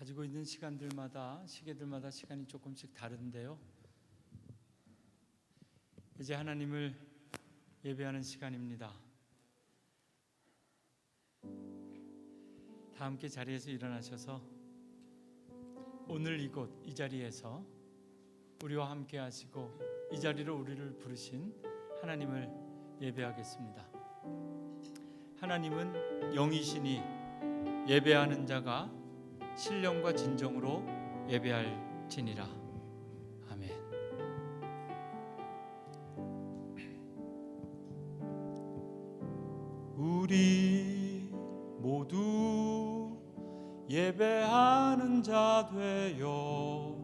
가지고 있는 시간들마다 시계들마다 시간이 조금씩 다른데요. 이제 하나님을 예배하는 시간입니다. 다 함께 자리에서 일어나셔서 오늘 이곳 이 자리에서 우리와 함께 하시고 이 자리로 우리를 부르신 하나님을 예배하겠습니다. 하나님은 영이시니 예배하는 자가 신령과 진정으로 예배할지니라. 아멘. 우리 모두 예배하는 자 되어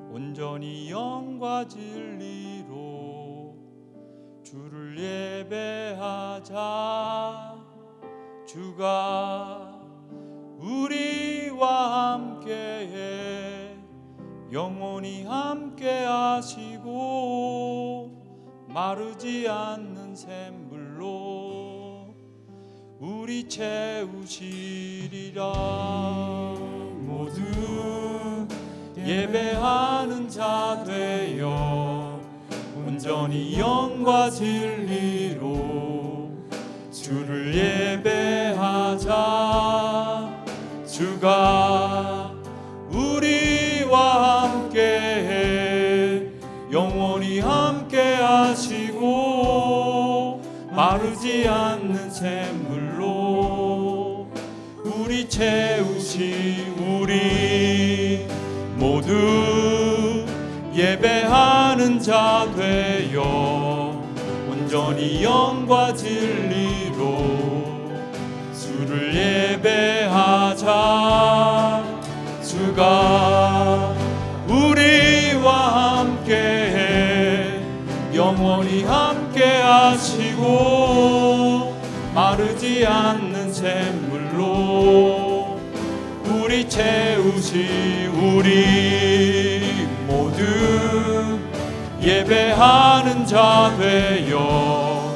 온전히 영과 진리로 주를 예배하자. 주가 우리와 함께해 영원히 함께 하시고 마르지 않는 샘물로 우리 채우시리라. 모두 예배하는 자 되어 온전히 영과 진리로 주를 예배하자. 주가 우리와 함께해 영원히 함께 하시고 마르지 않는 샘물로 우리 채우시. 우리 모두 예배하는 자 되어 온전히 영과 진리로 주를 예배하자. 주가 우리와 함께해 영원히 함께 하시고 마르지 않는 샘물로 우리 채우시. 우리 모두 예배하는 자 되어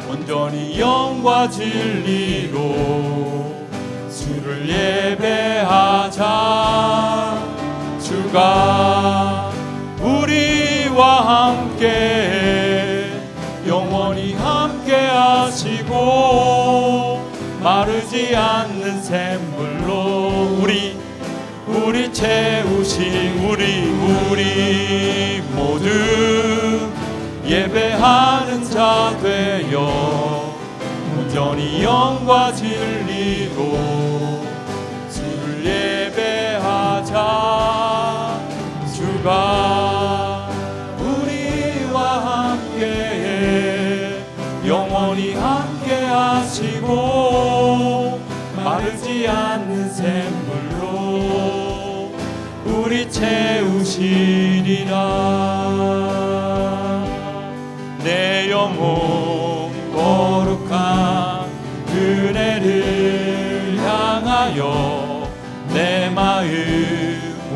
온전히 영과 진리로 주를 예배하자. 주가 우리와 함께 영원히 함께 하시고 마르지 않는 샘물로 우리 채우시. 우리 모두 예배하는 자 되어 온전히 영과 진리로 주를 예배하자. 주가 우리와 함께해 영원히 함께 하시고 마르지 않는 샘물로 우리 채우시리라. 내 영혼 거룩한 은혜를 향하여 내 마음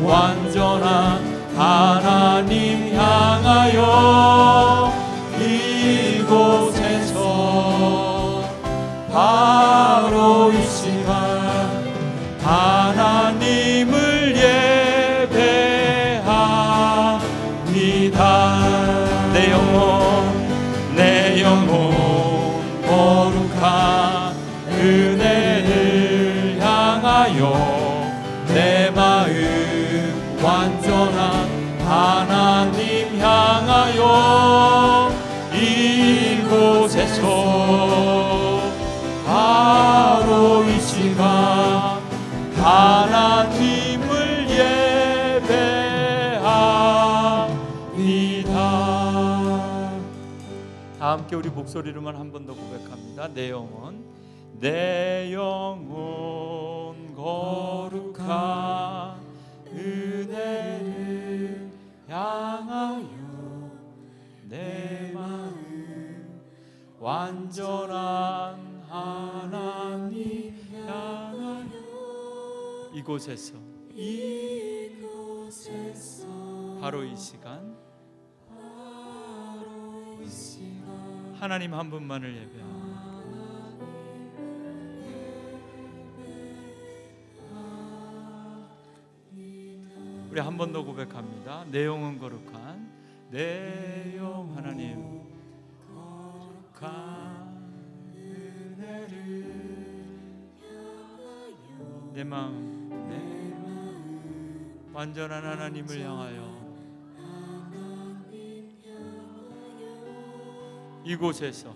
완전한 하나님 향하여 이곳에서 바로 이 시간 하나님을 예배합니다. 내 영혼 거룩한 은혜를 향하여 내 마음 완전한 하나님 향하여 이곳에서 바로 이 시간 하나님을 예배합니다. 다 함께 우리 목소리로만 한 번 더 고백합니다. 내 영혼 거룩한 은혜를 향하여 내 마음 완전한 하나님 향하여 이곳에서 바로 이 시간 하나님 한 분만을 예배합니다. 우리 한 번 더 고백합니다. 내 영혼 거룩한 내 영 하나님 거룩한 은혜를 내 마음 완전한 하나님을 향하여 이곳에서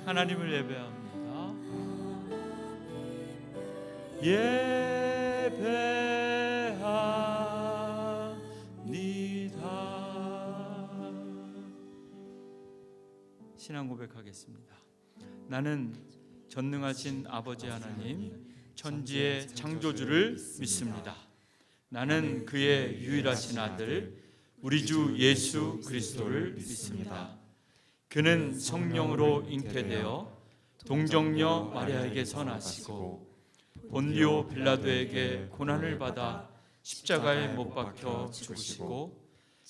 하나님을 예배합니다. 예배합니다. 신앙 고백하겠습니다. 나는 전능하신 아버지 하나님, 천지의 창조주를 믿습니다. 나는 그의 유일하신 아들, 우리 주 예수 그리스도를 믿습니다. 그는 성령으로 잉태되어 동정녀 마리아에게서 나시고 본디오 빌라도에게 고난을 받아 십자가에 못 박혀 죽으시고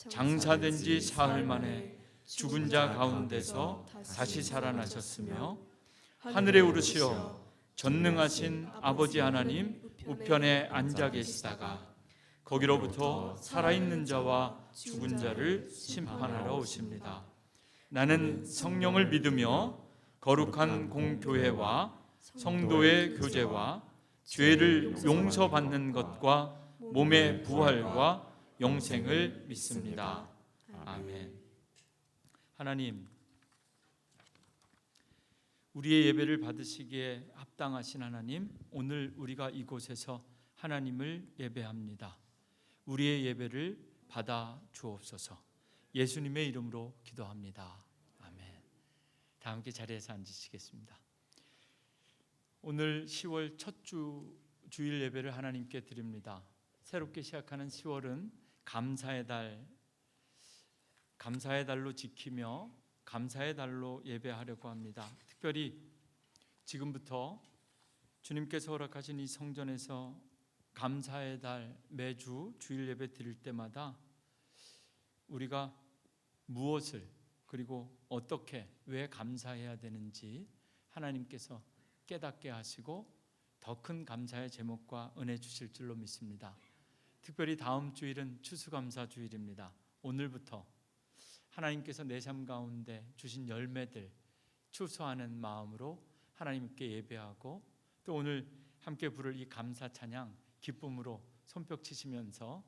장사된 지 사흘 만에 죽은 자 가운데서 다시 살아나셨으며 하늘에 오르시어 전능하신 아버지 하나님 우편에 앉아 계시다가 거기로부터 살아있는 자와 죽은 자를 심판하러 오십니다. 나는 성령을 믿으며 거룩한 공교회와 성도의 교제와 죄를 용서받는 것과 몸의 부활과 영생을 믿습니다. 아멘. 하나님, 우리의 예배를 받으시기에 합당하신 하나님, 오늘 우리가 이곳에서 하나님을 예배합니다. 우리의 예배를 받아 주옵소서. 예수님의 이름으로 기도합니다. 아멘. 다 함께 자리에서 앉으시겠습니다. 오늘 10월 첫 주일 예배를 하나님께 드립니다. 새롭게 시작하는 10월은 감사의 달로 지키며 감사의 달로 예배하려고 합니다. 특별히 지금부터 주님께서 허락하신 이 성전에서 감사의 달 매주 주일 예배 드릴 때마다 우리가 무엇을 그리고 어떻게 왜 감사해야 되는지 하나님께서 깨닫게 하시고 더 큰 감사의 제목과 은혜 주실 줄로 믿습니다. 특별히 다음 주일은 추수감사 주일입니다. 오늘부터 하나님께서 내 삶 가운데 주신 열매들 추수하는 마음으로 하나님께 예배하고 또 오늘 함께 부를 이 감사 찬양 기쁨으로 손뼉 치시면서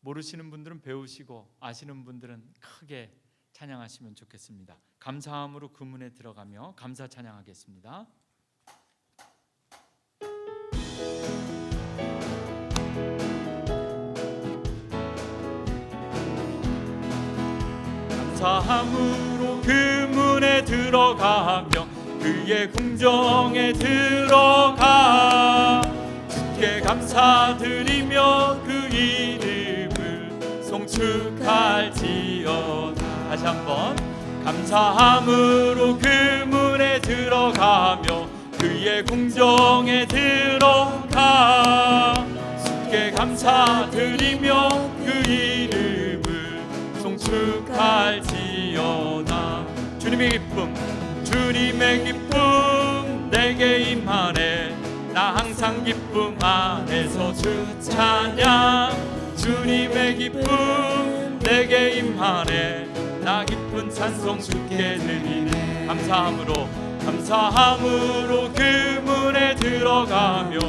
모르시는 분들은 배우시고 아시는 분들은 크게 찬양하시면 좋겠습니다. 감사함으로 그 문에 들어가며 감사 찬양하겠습니다. 감사함으로 그 문에 들어가며 그의 궁정에 들어가 주께 감사드리며 그 이름을 송축할지어다. 다시 한번 감사함으로 그 문에 들어가며 그의 궁정에 들어가 주께 감사드리며 그 이름을 송축할지어다. 주님의 기쁨 내게 임하네. 나 항상 기쁨 안에서 주 찬양. 주님의 기쁨 내게 임하네. 나 기쁜 찬송 주께 드리네. 감사함으로 그 문에 들어가며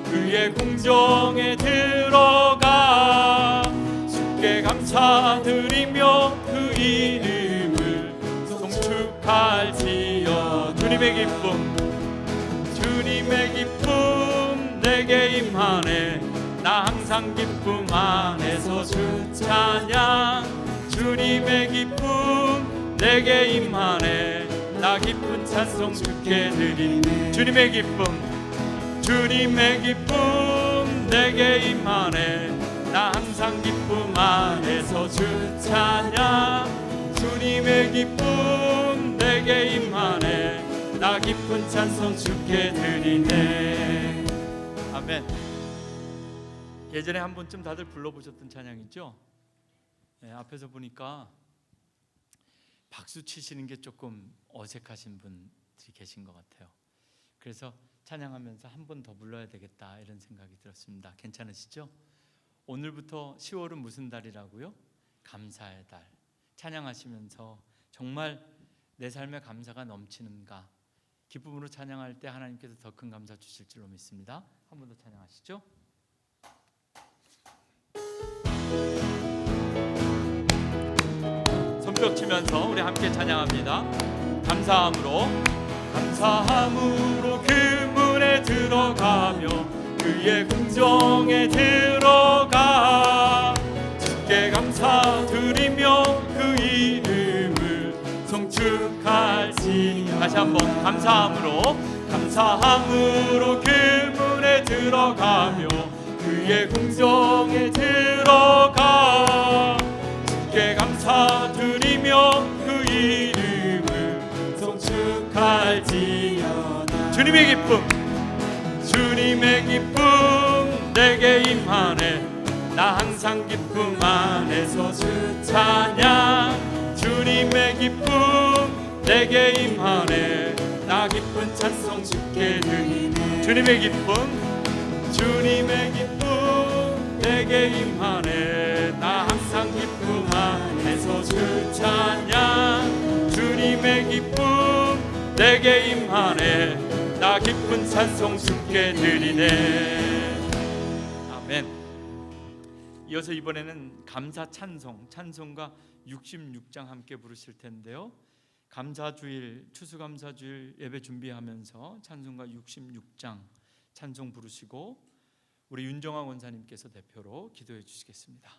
그의 궁정에 들어가 주께 감사드리며 그 이름을 송축할지어다. 주님의 기쁨 내게 임하네. 나 항상 기쁨 안에서 주 찬양. 주님의 기쁨 내게 임하네. 나 기쁜 찬송 주께 드리네. 주님의 기쁨 내게 임하네. 나 항상 기쁨 안에서 주 찬양. 주님의 기쁨 내게 임하네. 나 기쁜 찬송 주께 드리네. 아멘. 예전에 한 번쯤 다들 불러보셨던 찬양이죠? 네, 앞에서 보니까 박수 치시는 게 조금 어색하신 분들이 계신 것 같아요. 그래서 찬양하면서 한 번 더 불러야 되겠다 이런 생각이 들었습니다. 괜찮으시죠? 오늘부터 10월은 무슨 달이라고요? 감사의 달. 찬양하시면서 정말 내 삶에 감사가 넘치는가, 기쁨으로 찬양할 때 하나님께서 더 큰 감사 주실 줄로 믿습니다. 한 번 더 찬양하시죠. 손뼉 치면서 우리 함께 찬양합니다. 감사함으로 그 문에 들어가며 그의 궁정에 들어가 주께 감사드리며 그 이름을 송축할지. 다시 한번 감사함으로 그 문에 들어가며 그의 궁정에 들어가 주께 감사드리며 그 이름을 송축할지어다. 주님의 기쁨 내게 임하네. 나 항상 기쁨 안에서 주 찬양. 주님의 기쁨 내게 임하네. 나 기쁜 찬송 주께 드리네. 주님의 기쁨 내게 임하네. 나 항상 기쁨 안에서 주 찬양. 주님의 기쁨 내게 임하네. 나 기쁜 찬송 주께 드리네. 아멘. 이어서 이번에는 감사 찬송가 66장 함께 부르실 텐데요. 감사주일, 추수감사주일 예배 준비하면서 찬송가 66장 찬송 부르시고 우리 윤정아 원사님께서 대표로 기도해 주시겠습니다.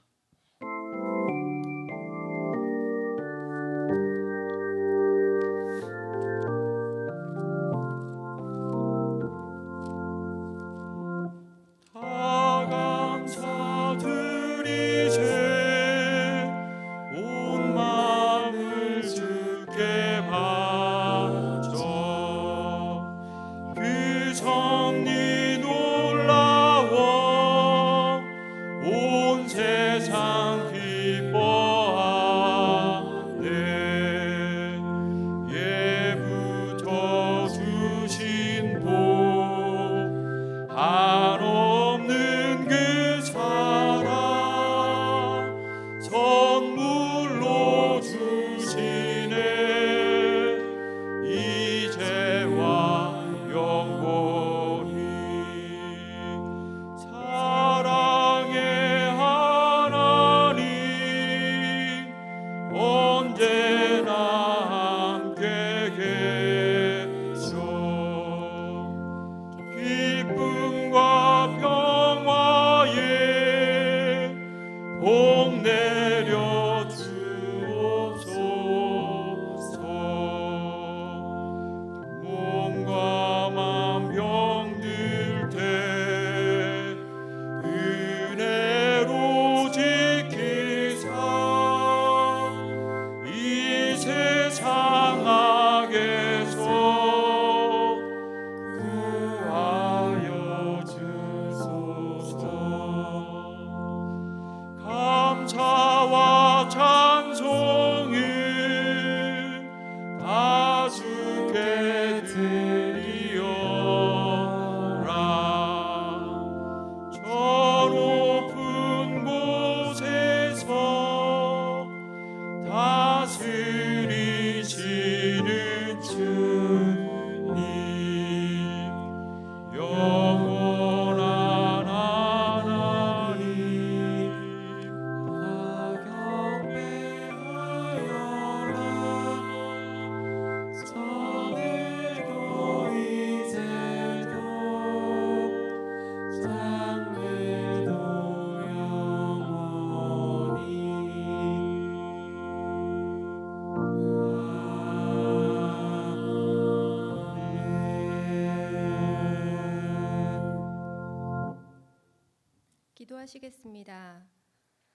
기도하시겠습니다.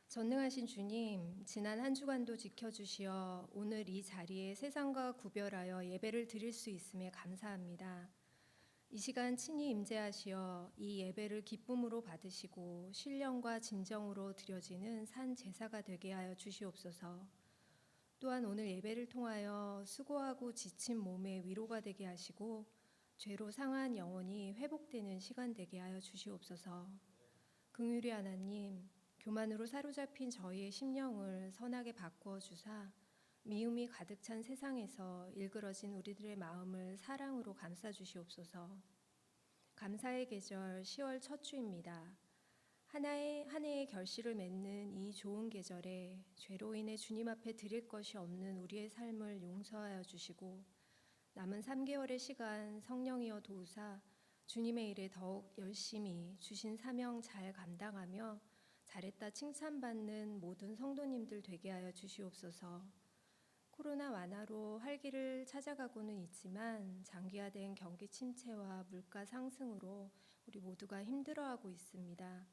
전능하신 주님, 지난 한 주간도 지켜주시어 오늘 이 자리에 세상과 구별하여 예배를 드릴 수 있음에 감사합니다. 이 시간 친히 임재하시어 이 예배를 기쁨으로 받으시고 신령과 진정으로 드려지는 산 제사가 되게 하여 주시옵소서. 또한 오늘 예배를 통하여 수고하고 지친 몸에 위로가 되게 하시고 죄로 상한 영혼이 회복되는 시간 되게 하여 주시옵소서. 긍휼의 하나님, 교만으로 사로잡힌 저희의 심령을 선하게 바꾸어 주사 미움이 가득 찬 세상에서 일그러진 우리들의 마음을 사랑으로 감싸 주시옵소서. 감사의 계절 10월 첫 주입니다. 한 해의 결실을 맺는 이 좋은 계절에 죄로 인해 주님 앞에 드릴 것이 없는 우리의 삶을 용서하여 주시고 남은 3개월의 시간 성령이여 도우사 주님의 일에 더욱 열심히 주신 사명 잘 감당하며 잘했다 칭찬받는 모든 성도님들 되게 하여 주시옵소서. 코로나 완화로 활기를 찾아가고는 있지만 장기화된 경기 침체와 물가 상승으로 우리 모두가 힘들어하고 있습니다.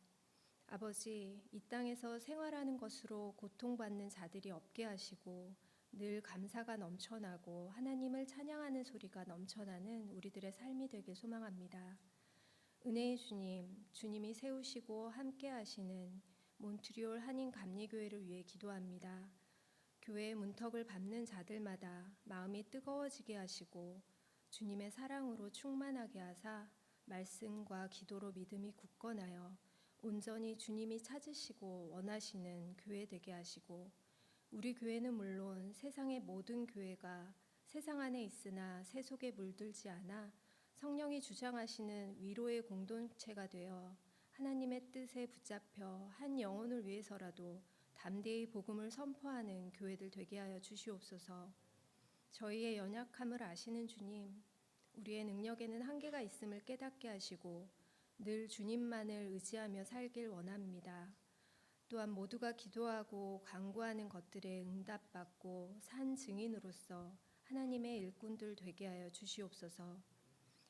아버지, 이 땅에서 생활하는 것으로 고통받는 자들이 없게 하시고 늘 감사가 넘쳐나고 하나님을 찬양하는 소리가 넘쳐나는 우리들의 삶이 되길 소망합니다. 은혜의 주님, 주님이 세우시고 함께 하시는 몬트리올 한인 감리교회를 위해 기도합니다. 교회의 문턱을 밟는 자들마다 마음이 뜨거워지게 하시고 주님의 사랑으로 충만하게 하사 말씀과 기도로 믿음이 굳건하여 온전히 주님이 찾으시고 원하시는 교회 되게 하시고 우리 교회는 물론 세상의 모든 교회가 세상 안에 있으나 세속에 물들지 않아 성령이 주장하시는 위로의 공동체가 되어 하나님의 뜻에 붙잡혀 한 영혼을 위해서라도 담대히 복음을 선포하는 교회들 되게 하여 주시옵소서. 저희의 연약함을 아시는 주님, 우리의 능력에는 한계가 있음을 깨닫게 하시고 늘 주님만을 의지하며 살길 원합니다. 또한 모두가 기도하고 간구하는 것들에 응답받고 산 증인으로서 하나님의 일꾼들 되게 하여 주시옵소서.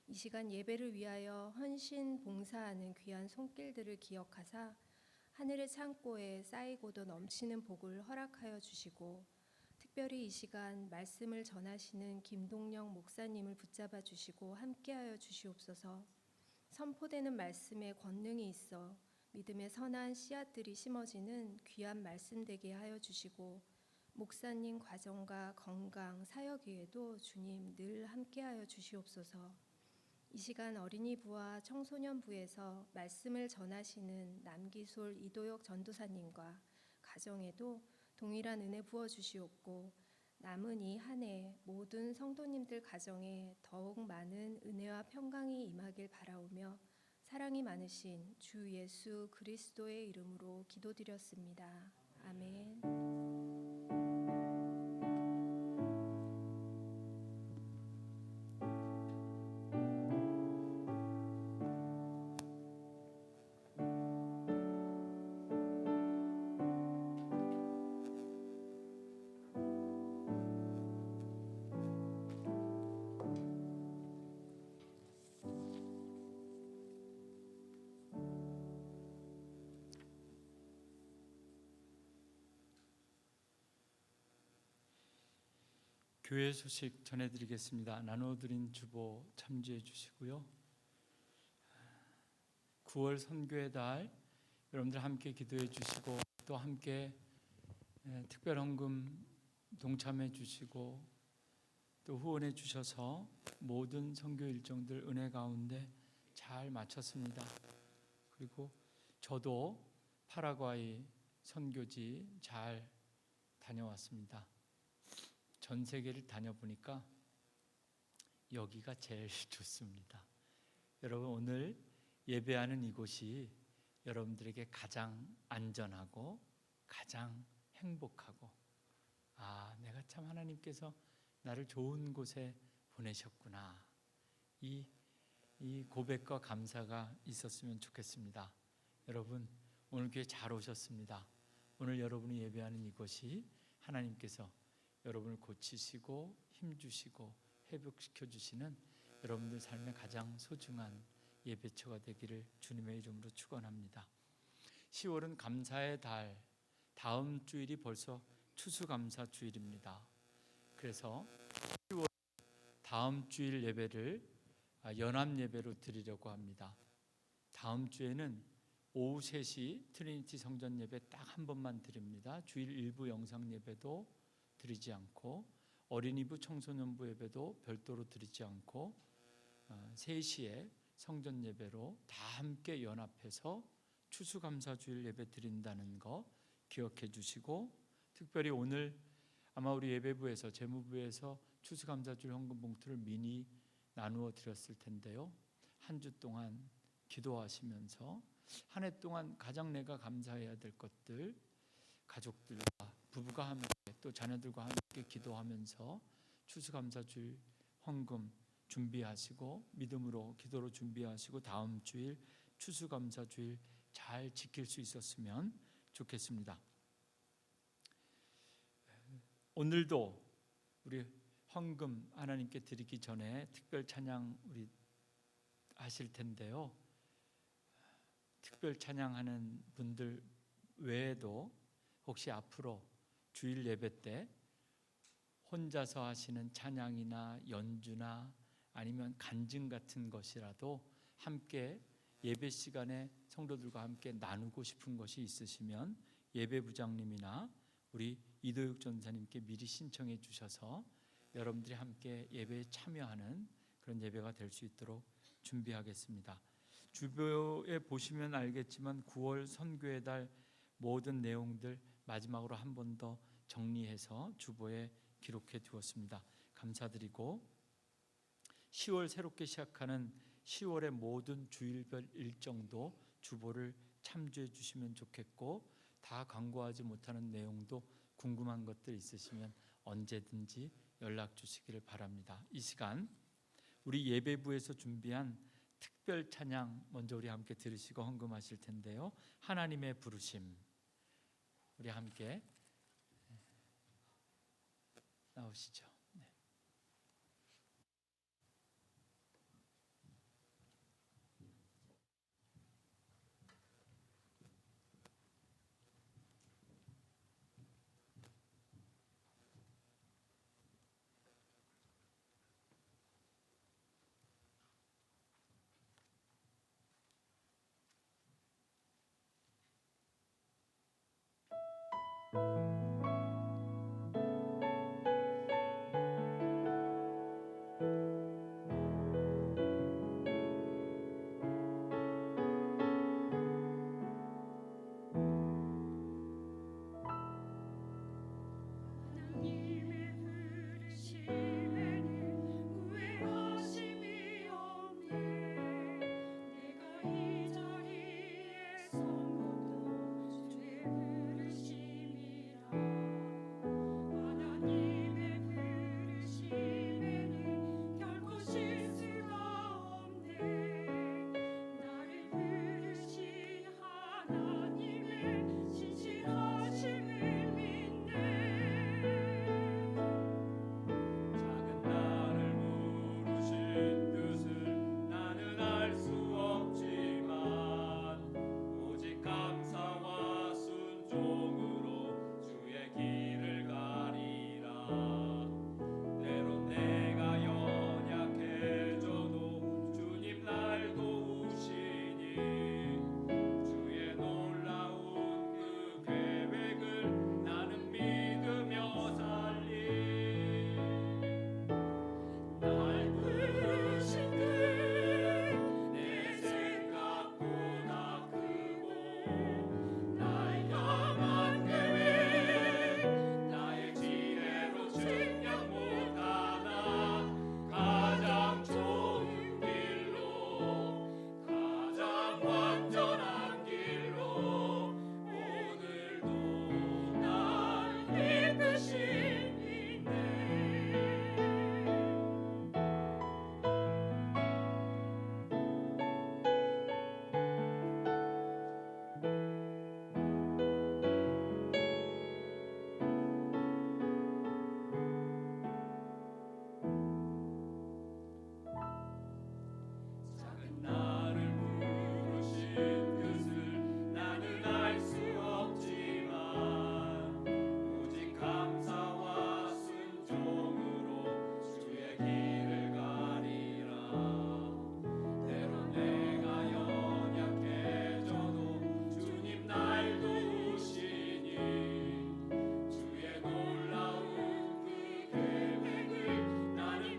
이 시간 예배를 위하여 헌신 봉사하는 귀한 손길들을 기억하사 하늘의 창고에 쌓이고도 넘치는 복을 허락하여 주시고 특별히 이 시간 말씀을 전하시는 김동영 목사님을 붙잡아 주시고 함께하여 주시옵소서. 선포되는 말씀에 권능이 있어 믿음의 선한 씨앗들이 심어지는 귀한 말씀 되게 하여 주시고 목사님 과정과 건강, 사역 위에도 주님 늘 함께하여 주시옵소서. 이 시간 어린이부와 청소년부에서 말씀을 전하시는 남기솔 이도혁 전도사님과 가정에도 동일한 은혜 부어 주시옵고 남은 이 한 해 모든 성도님들 가정에 더욱 많은 은혜와 평강이 임하길 바라오며 사랑이 많으신 주 예수 그리스도의 이름으로 기도드렸습니다. 아멘. 교회 소식 전해드리겠습니다. 나눠드린 주보 참조해 주시고요. 9월 선교의 달 여러분들 함께 기도해 주시고 또 함께 특별 헌금 동참해 주시고 또 후원해 주셔서 모든 선교 일정들 은혜 가운데 잘 마쳤습니다. 그리고 저도 파라과이 선교지 잘 다녀왔습니다. 전 세계를 다녀보니까 여기가 제일 좋습니다. 여러분 오늘 예배하는 이곳이 여러분들에게 가장 안전하고 가장 행복하고 내가 참 하나님께서 나를 좋은 곳에 보내셨구나 이 고백과 감사가 있었으면 좋겠습니다. 여러분 오늘 교회 잘 오셨습니다. 오늘 여러분이 예배하는 이곳이 하나님께서 여러분을 고치시고 힘주시고 회복시켜 주시는 여러분들 삶의 가장 소중한 예배처가 되기를 주님의 이름으로 축원합니다. 10월은 감사의 달, 다음 주일이 벌써 추수감사 주일입니다. 그래서 10월 다음 주일 예배를 연합 예배로 드리려고 합니다. 다음 주에는 오후 3시 트리니티 성전 예배 딱 한 번만 드립니다. 주일 일부 영상 예배도 드리지 않고 어린이부 청소년부 예배도 별도로 드리지 않고 3시에 성전 예배로 다 함께 연합해서 추수감사주일 예배 드린다는 거 기억해 주시고, 특별히 오늘 아마 우리 예배부에서 재무부에서 추수감사주일 헌금 봉투를 미리 나누어 드렸을 텐데요. 한 주 동안 기도하시면서 한 해 동안 가장 내가 감사해야 될 것들, 가족들과 부부가 함께 또 자녀들과 함께 기도하면서 추수감사주일 헌금 준비하시고 믿음으로 기도로 준비하시고 다음 주일 추수감사주일 잘 지킬 수 있었으면 좋겠습니다. 오늘도 우리 헌금 하나님께 드리기 전에 특별 찬양 우리 하실 텐데요. 특별 찬양하는 분들 외에도 혹시 앞으로 주일 예배 때 혼자서 하시는 찬양이나 연주나 아니면 간증 같은 것이라도 함께 예배 시간에 성도들과 함께 나누고 싶은 것이 있으시면 예배부장님이나 우리 이도육 전사님께 미리 신청해 주셔서 여러분들이 함께 예배에 참여하는 그런 예배가 될 수 있도록 준비하겠습니다. 주보에 보시면 알겠지만 9월 선교의 달 모든 내용들 마지막으로 한 번 더 정리해서 주보에 기록해 두었습니다. 감사드리고 10월 새롭게 시작하는 10월의 모든 주일별 일정도 주보를 참조해 주시면 좋겠고, 다 광고하지 못하는 내용도 궁금한 것들 있으시면 언제든지 연락 주시기를 바랍니다. 이 시간 우리 예배부에서 준비한 특별 찬양 먼저 우리 함께 들으시고 헌금하실 텐데요. 하나님의 부르심, 우리 함께 나오시죠. 네.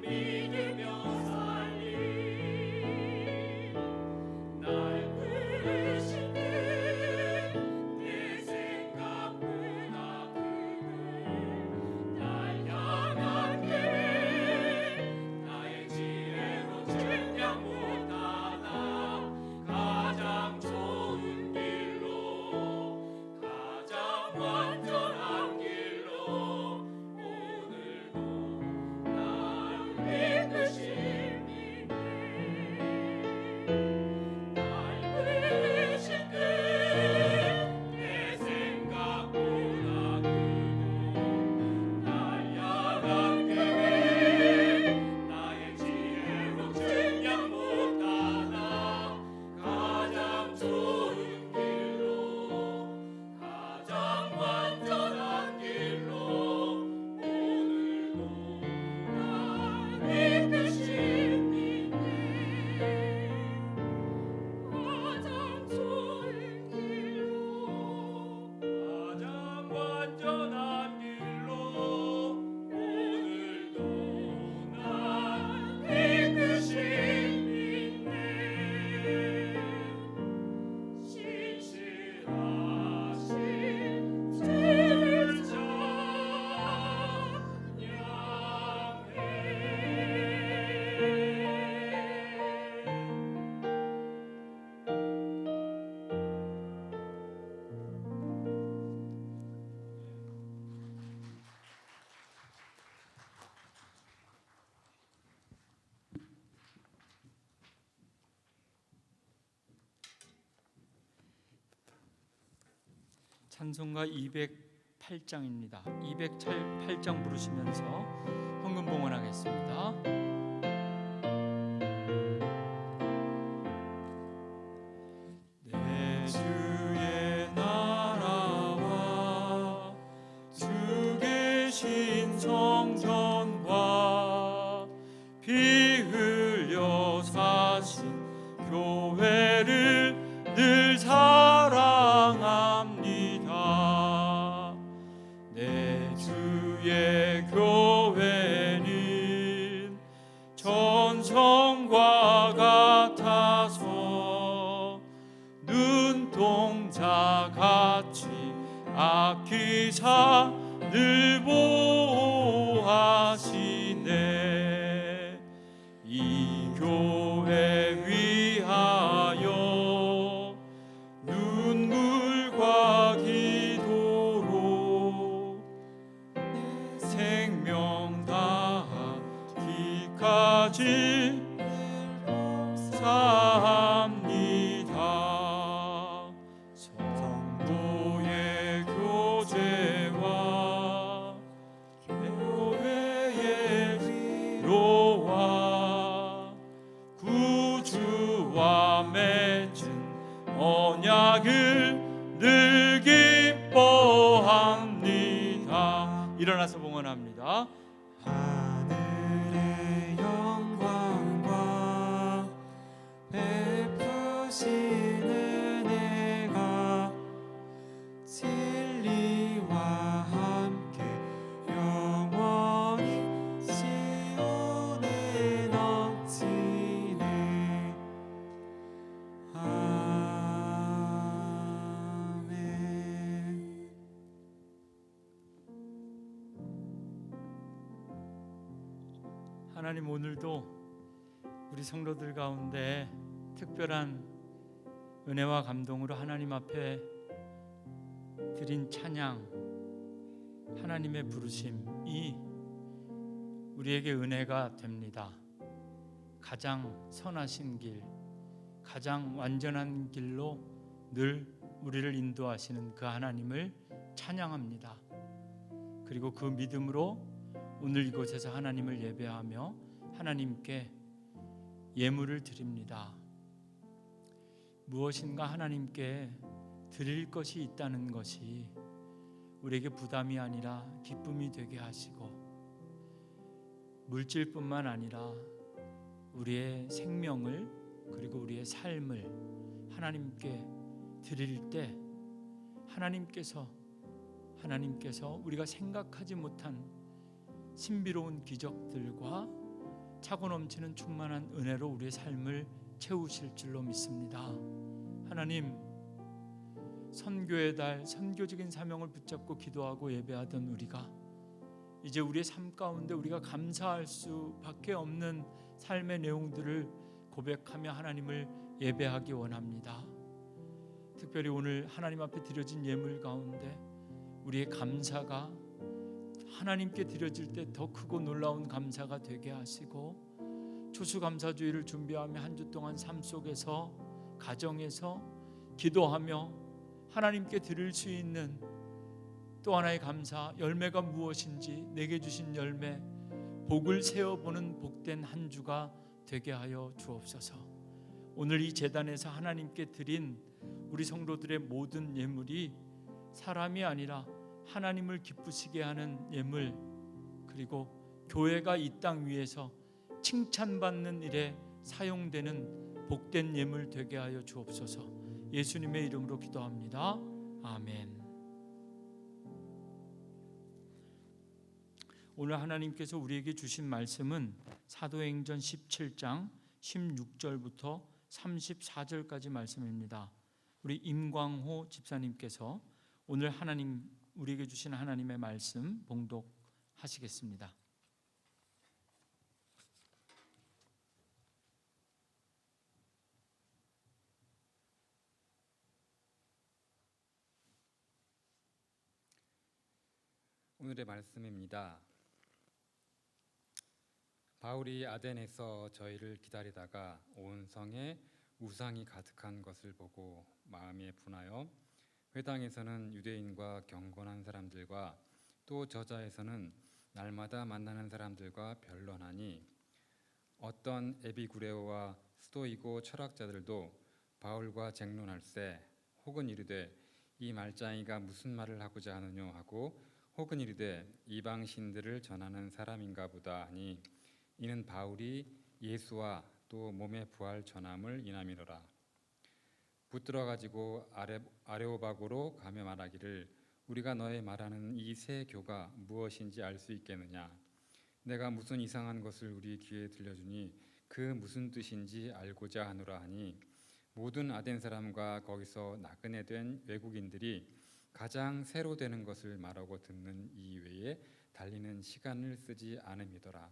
믿으며 살리 찬송가 208장입니다. 208장 부르시면서 헌금 봉헌하겠습니다. 내 주의 나라와 주 계신 성전과 피 흘려 사신 교회를 늘 사랑합니다. 내 주의 교회는 전성과 같아서 눈동자같이 아끼사 늘 보호하시네. 이 교회 위하여 눈물과 기도로 생명 다하기까지 사합니다. 성도의 교제와 교회의 위로와 구주와 맺은 언약을 늘 기뻐합니다. 일어나서 봉헌합니다. 하늘의 영광과 베푸신 은혜가 진리와 함께 영원히 시온에 넘치네. 아멘. 하나님, 오늘도 우리 성도들 가운데 특별한 은혜와 감동으로 하나님 앞에 드린 찬양, 하나님의 부르심이 우리에게 은혜가 됩니다. 가장 선하신 길, 가장 완전한 길로 늘 우리를 인도하시는 그 하나님을 찬양합니다. 그리고 그 믿음으로 오늘 이곳에서 하나님을 예배하며 하나님께 예물을 드립니다. 무엇인가 하나님께 드릴 것이 있다는 것이 우리에게 부담이 아니라 기쁨이 되게 하시고, 물질뿐만 아니라 우리의 생명을 그리고 우리의 삶을 하나님께 드릴 때 하나님께서 우리가 생각하지 못한 신비로운 기적들과 차고 넘치는 충만한 은혜로 우리의 삶을 채우실 줄로 믿습니다. 하나님, 선교의 달, 선교적인 사명을 붙잡고 기도하고 예배하던 우리가 이제 우리의 삶 가운데 우리가 감사할 수밖에 없는 삶의 내용들을 고백하며 하나님을 예배하기 원합니다. 특별히 오늘 하나님 앞에 드려진 예물 가운데 우리의 감사가 하나님께 드려질 때 더 크고 놀라운 감사가 되게 하시고, 추수감사주의를 준비하며 한 주 동안 삶 속에서 가정에서 기도하며 하나님께 드릴 수 있는 또 하나의 감사 열매가 무엇인지 내게 주신 열매, 복을 세어보는 복된 한 주가 되게 하여 주옵소서. 오늘 이 제단에서 하나님께 드린 우리 성도들의 모든 예물이 사람이 아니라 하나님을 기쁘시게 하는 예물, 그리고 교회가 이 땅 위에서 칭찬받는 일에 사용되는 복된 예물 되게 하여 주옵소서. 예수님의 이름으로 기도합니다. 아멘. 오늘 하나님께서 우리에게 주신 말씀은 사도행전 17장 16절부터 34절까지 말씀입니다. 우리 임광호 집사님께서 오늘 하나님 우리에게 주신 하나님의 말씀 봉독하시겠습니다. 오늘의 말씀입니다. 바울이 아덴에서 저희를 기다리다가 온 성에 우상이 가득한 것을 보고 마음이 분하여 회당에서는 유대인과 경건한 사람들과 또 저자에서는 날마다 만나는 사람들과 변론하니 어떤 에비구레오와 스토이고 철학자들도 바울과 쟁론할세 혹은 이르되 이 말짱이가 무슨 말을 하고자 하느뇨 하고 혹은 이르되 이방 신들을 전하는 사람인가 보다 하니 이는 바울이 예수와 또 몸의 부활 전함을 인함이로라. 붙들어 가지고 아레오바고로 가며 말하기를 우리가 너의 말하는 이 새 교가 무엇인지 알 수 있겠느냐. 내가 무슨 이상한 것을 우리 귀에 들려주니 그 무슨 뜻인지 알고자 하노라 하니 모든 아덴 사람과 거기서 나그네 된 외국인들이 가장 새로 되는 것을 말하고 듣는 이외에 달리는 시간을 쓰지 않음이더라.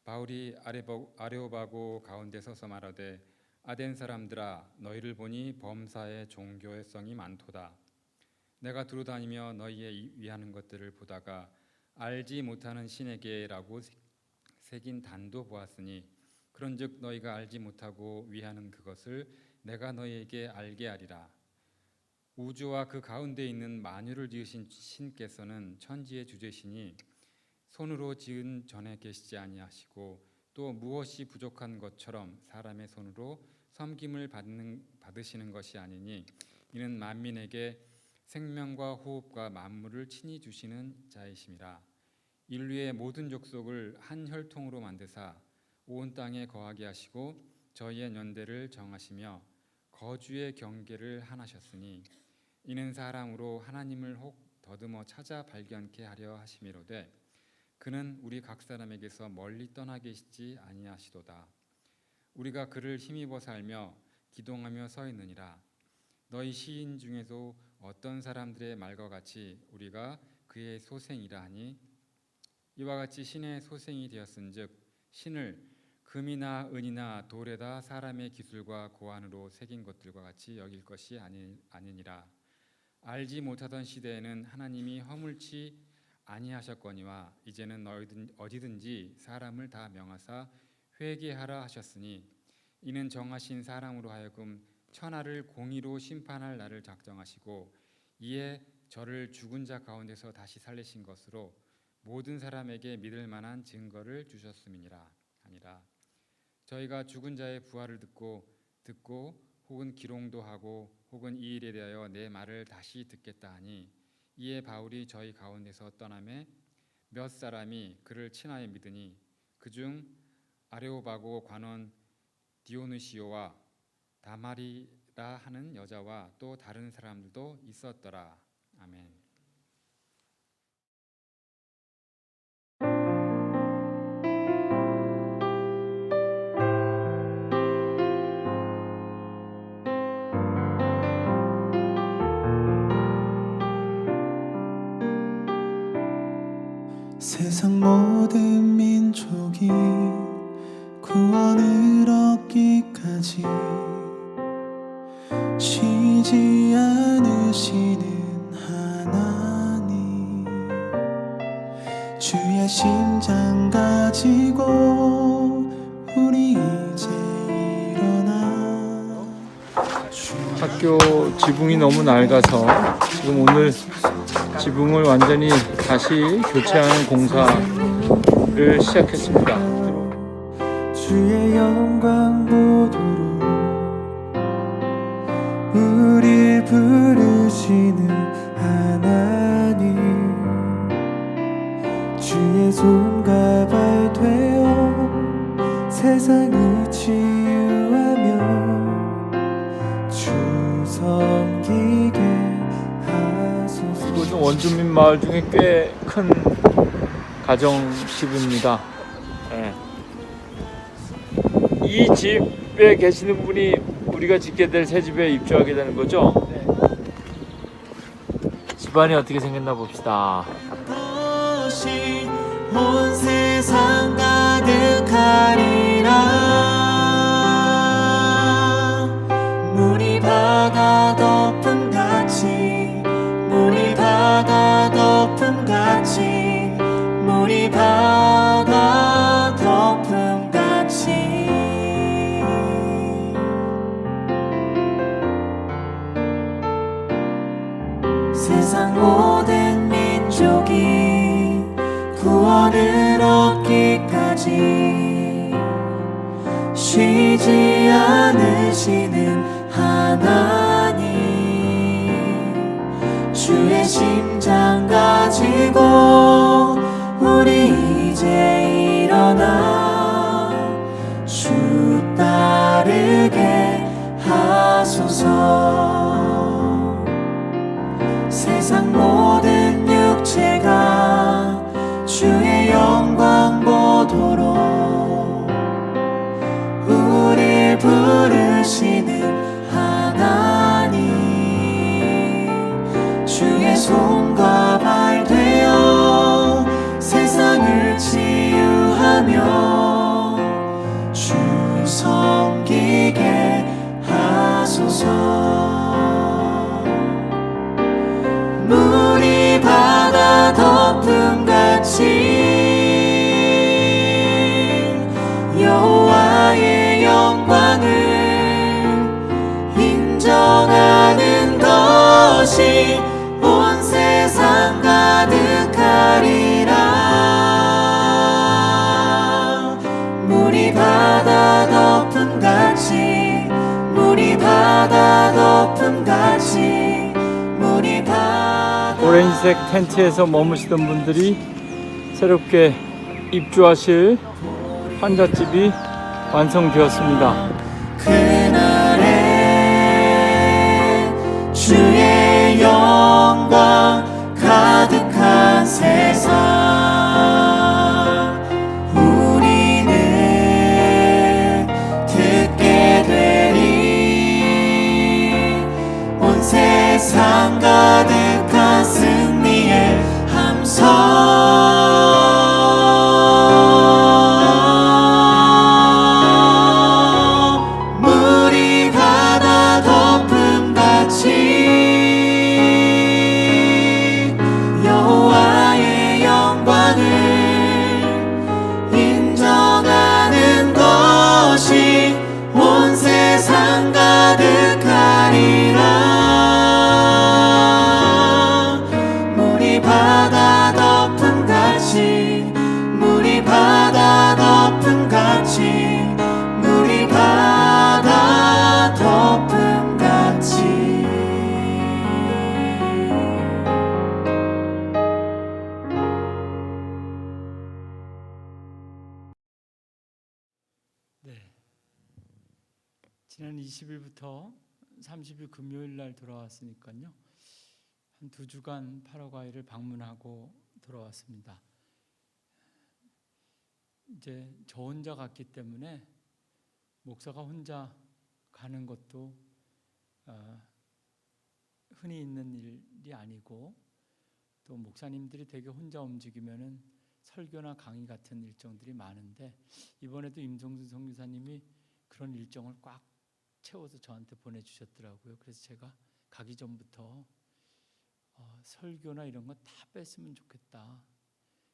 바울이 아레오바고 가운데 서서 말하되 아덴 사람들아 너희를 보니 범사에 종교의 성이 많도다. 내가 두루다니며 너희의 위하는 것들을 보다가 알지 못하는 신에게라고 새긴 단도 보았으니 그런즉 너희가 알지 못하고 위하는 그것을 내가 너희에게 알게 하리라. 우주와 그 가운데 있는 만유를 지으신 신께서는 천지의 주제시니 손으로 지은 전에 계시지 아니하시고 또 무엇이 부족한 것처럼 사람의 손으로 섬김을 받으시는 것이 아니니 이는 만민에게 생명과 호흡과 만물을 친히 주시는 자이심이라. 인류의 모든 족속을 한 혈통으로 만드사 온 땅에 거하게 하시고 저희의 연대를 정하시며 거주의 경계를 하나셨으니 이는 사람으로 하나님을 혹 더듬어 찾아 발견케 하려 하심이로되 그는 우리 각 사람에게서 멀리 떠나 계시지 아니하시도다. 우리가 그를 힘입어 살며 기동하며 서 있느니라. 너희 시인 중에도 어떤 사람들의 말과 같이 우리가 그의 소생이라 하니 이와 같이 신의 소생이 되었은즉 신을 금이나 은이나 돌에다 사람의 기술과 고안으로 새긴 것들과 같이 여길 것이 아니니라. 알지 못하던 시대에는 하나님이 허물치 아니하셨거니와 이제는 어디든지 사람을 다 명하사 회개하라 하셨으니 이는 정하신 사람으로 하여금 천하를 공의로 심판할 날을 작정하시고 이에 저를 죽은 자 가운데서 다시 살리신 것으로 모든 사람에게 믿을 만한 증거를 주셨음이니라 아니라. 저희가 죽은 자의 부활을 듣고 혹은 기롱도 하고 혹은 이 일에 대하여 내 말을 다시 듣겠다 하니 이에 바울이 저희 가운데서 떠나매 몇 사람이 그를 친하여 믿으니 그중 아레오바고 관원 디오누시오와 다마리라 하는 여자와 또 다른 사람들도 있었더라. 아멘. 세상 모든 민족이 구원을 얻기까지 쉬지 않으시는 하나님, 주의 심장 가지고 우리 이제 일어나. 학교 지붕이 너무 낡아서 지금 오늘 지붕을 완전히 다시 교체하는 공사를 시작했습니다. 주의 영광 보도록 우릴 부르시는 하나님, 주의 손과 발 되어 세상을 치유하며 주 섬기게 하소서. 이곳은 원주민 마을 중에 꽤 큰 가정집입니다. 네. 이 집에 계시는 분이 우리가 짓게 될 새 집에 입주하게 되는 거죠? 네. 집안이 어떻게 생겼나 봅시다. 것이 온 세상 가득하리라. 물이 바다 덮음같이, 물이 바다 덮음같이, 물이 바다 덮음같이. 버리지 않으시는 하나님, 주의 심장 가지고 우리 이제 일어나 주 따르게 하소서. 세상 모든 육체가 주의 영광 보도록 우릴 부르시는 하나님, 주의 손과 발 되어 세상을 치유하며 주 섬기게 하소서. 물이 바다 덮음같이 여호와의 영광을 인정하는 것이 온 세상 가득하리라. 물이 바다 덮음같이, 물이 바다 덮음같이, 물이 바다. 오렌지색 텐트에서 머무시던 분들이 새롭게 입주하실 환자집이 완성되었습니다. 그날에 주의 영광 가득한 세상 우리는 듣게 되리. 온 세상 가득한 승리의 함성. 여호와의 영광을 인정하는 것이 온 세상 가득하리라. 물이 바다 덮음같이, 물이 바다 덮음같이, 물이 바다 덮음같이. 네. 지난 20일부터 30일 금요일 날 돌아왔으니까요. 한 2주간 파라과이를 방문하고 돌아왔습니다. 이제 저 혼자 갔기 때문에 목사가 혼자 가는 것도 흔히 있는 일이 아니고, 또 목사님들이 되게 혼자 움직이면은 설교나 강의 같은 일정들이 많은데, 이번에도 임성준 선교사님이 그런 일정을 꽉 채워서 저한테 보내주셨더라고요. 그래서 제가 가기 전부터 설교나 이런 거 다 뺐으면 좋겠다.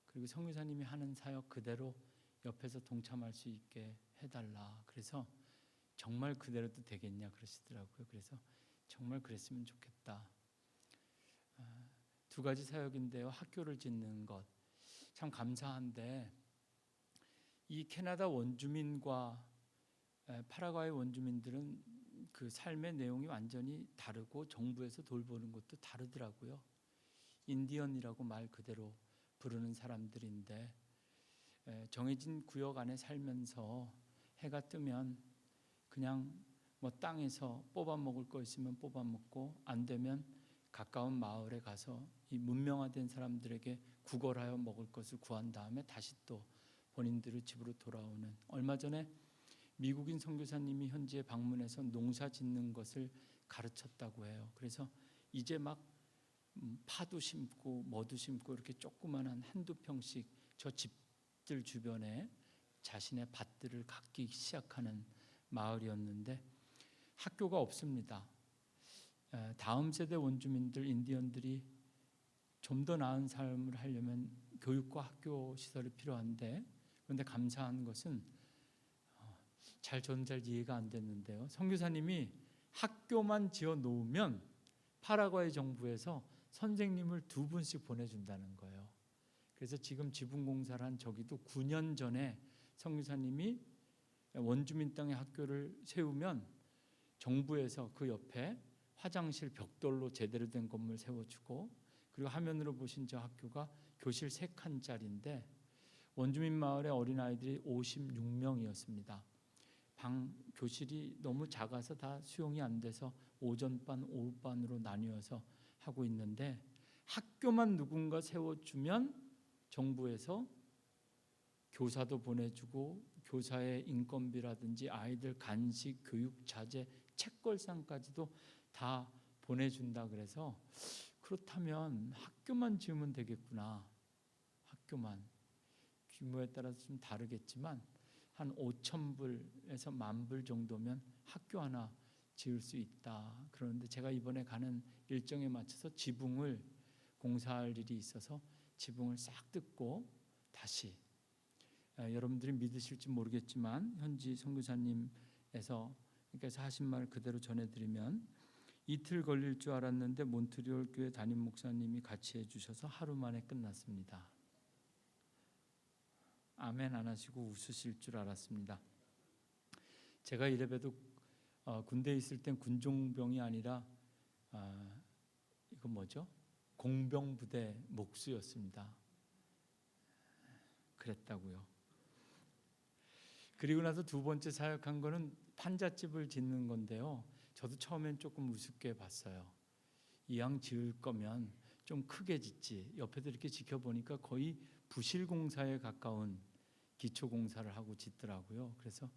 그리고 선교사님이 하는 사역 그대로 옆에서 동참할 수 있게 해달라. 그래서 정말 그대로도 되겠냐 그러시더라고요. 그래서 정말 그랬으면 좋겠다. 2가지 사역인데요. 학교를 짓는 것 참 감사한데, 이 캐나다 원주민과 파라과이 원주민들은 그 삶의 내용이 완전히 다르고 정부에서 돌보는 것도 다르더라고요. 인디언이라고 말 그대로 부르는 사람들인데, 정해진 구역 안에 살면서 해가 뜨면 그냥 뭐 땅에서 뽑아 먹을 거 있으면 뽑아 먹고, 안 되면 가까운 마을에 가서 이 문명화된 사람들에게 구걸하여 먹을 것을 구한 다음에 다시 또 본인들의 집으로 돌아오는. 얼마 전에 미국인 선교사님이 현지에 방문해서 농사 짓는 것을 가르쳤다고 해요. 그래서 이제 막 파도 심고 뭐도 심고 이렇게 조그만한 한두 평씩 저 집들 주변에 자신의 밭들을 갖기 시작하는 마을이었는데, 학교가 없습니다. 다음 세대 원주민들, 인디언들이 좀 더 나은 삶을 하려면 교육과 학교 시설이 필요한데, 그런데 감사한 것은 저는 잘 이해가 안 됐는데요. 선교사님이 학교만 지어 놓으면 파라과이 정부에서 선생님을 2분씩 보내준다는 거예요. 그래서 지금 지붕공사를 한 저기도 9년 전에 선교사님이 원주민 땅에 학교를 세우면 정부에서 그 옆에 화장실 벽돌로 제대로 된 건물 세워주고, 그리고 화면으로 보신 저 학교가 교실 3칸짜리인데 원주민 마을의 어린아이들이 56명이었습니다. 교실이 너무 작아서 다 수용이 안 돼서 오전반, 오후반으로 나뉘어서 하고 있는데, 학교만 누군가 세워주면 정부에서 교사도 보내주고 교사의 인건비라든지 아이들 간식, 교육 자재, 책걸상까지도 다 보내준다. 그래서 그렇다면 학교만 지으면 되겠구나. 학교만. 규모에 따라서 좀 다르겠지만 한 5,000불에서 10,000불 정도면 학교 하나 지을 수 있다. 그런데 제가 이번에 가는 일정에 맞춰서 지붕을 공사할 일이 있어서 지붕을 싹 뜯고 다시, 여러분들이 믿으실지 모르겠지만 현지 선교사님께서 하신 말 그대로 전해드리면, 이틀 걸릴 줄 알았는데 몬트리올 교회 담임 목사님이 같이 해주셔서 하루 만에 끝났습니다. 아멘 안 하시고 웃으실 줄 알았습니다. 제가 이래봬도 군대에 있을 땐 군종병이 아니라 이거 뭐죠? 공병부대 목수였습니다. 그랬다고요. 그리고 나서 두 번째 사역한 거는 판잣집을 짓는 건데요. 저도 처음엔 조금 우습게 봤어요. 이왕 지을 거면 좀 크게 짓지. 옆에도 이렇게 지켜보니까 거의 부실공사에 가까운 기초공사를 하고 짓더라고요. 그래서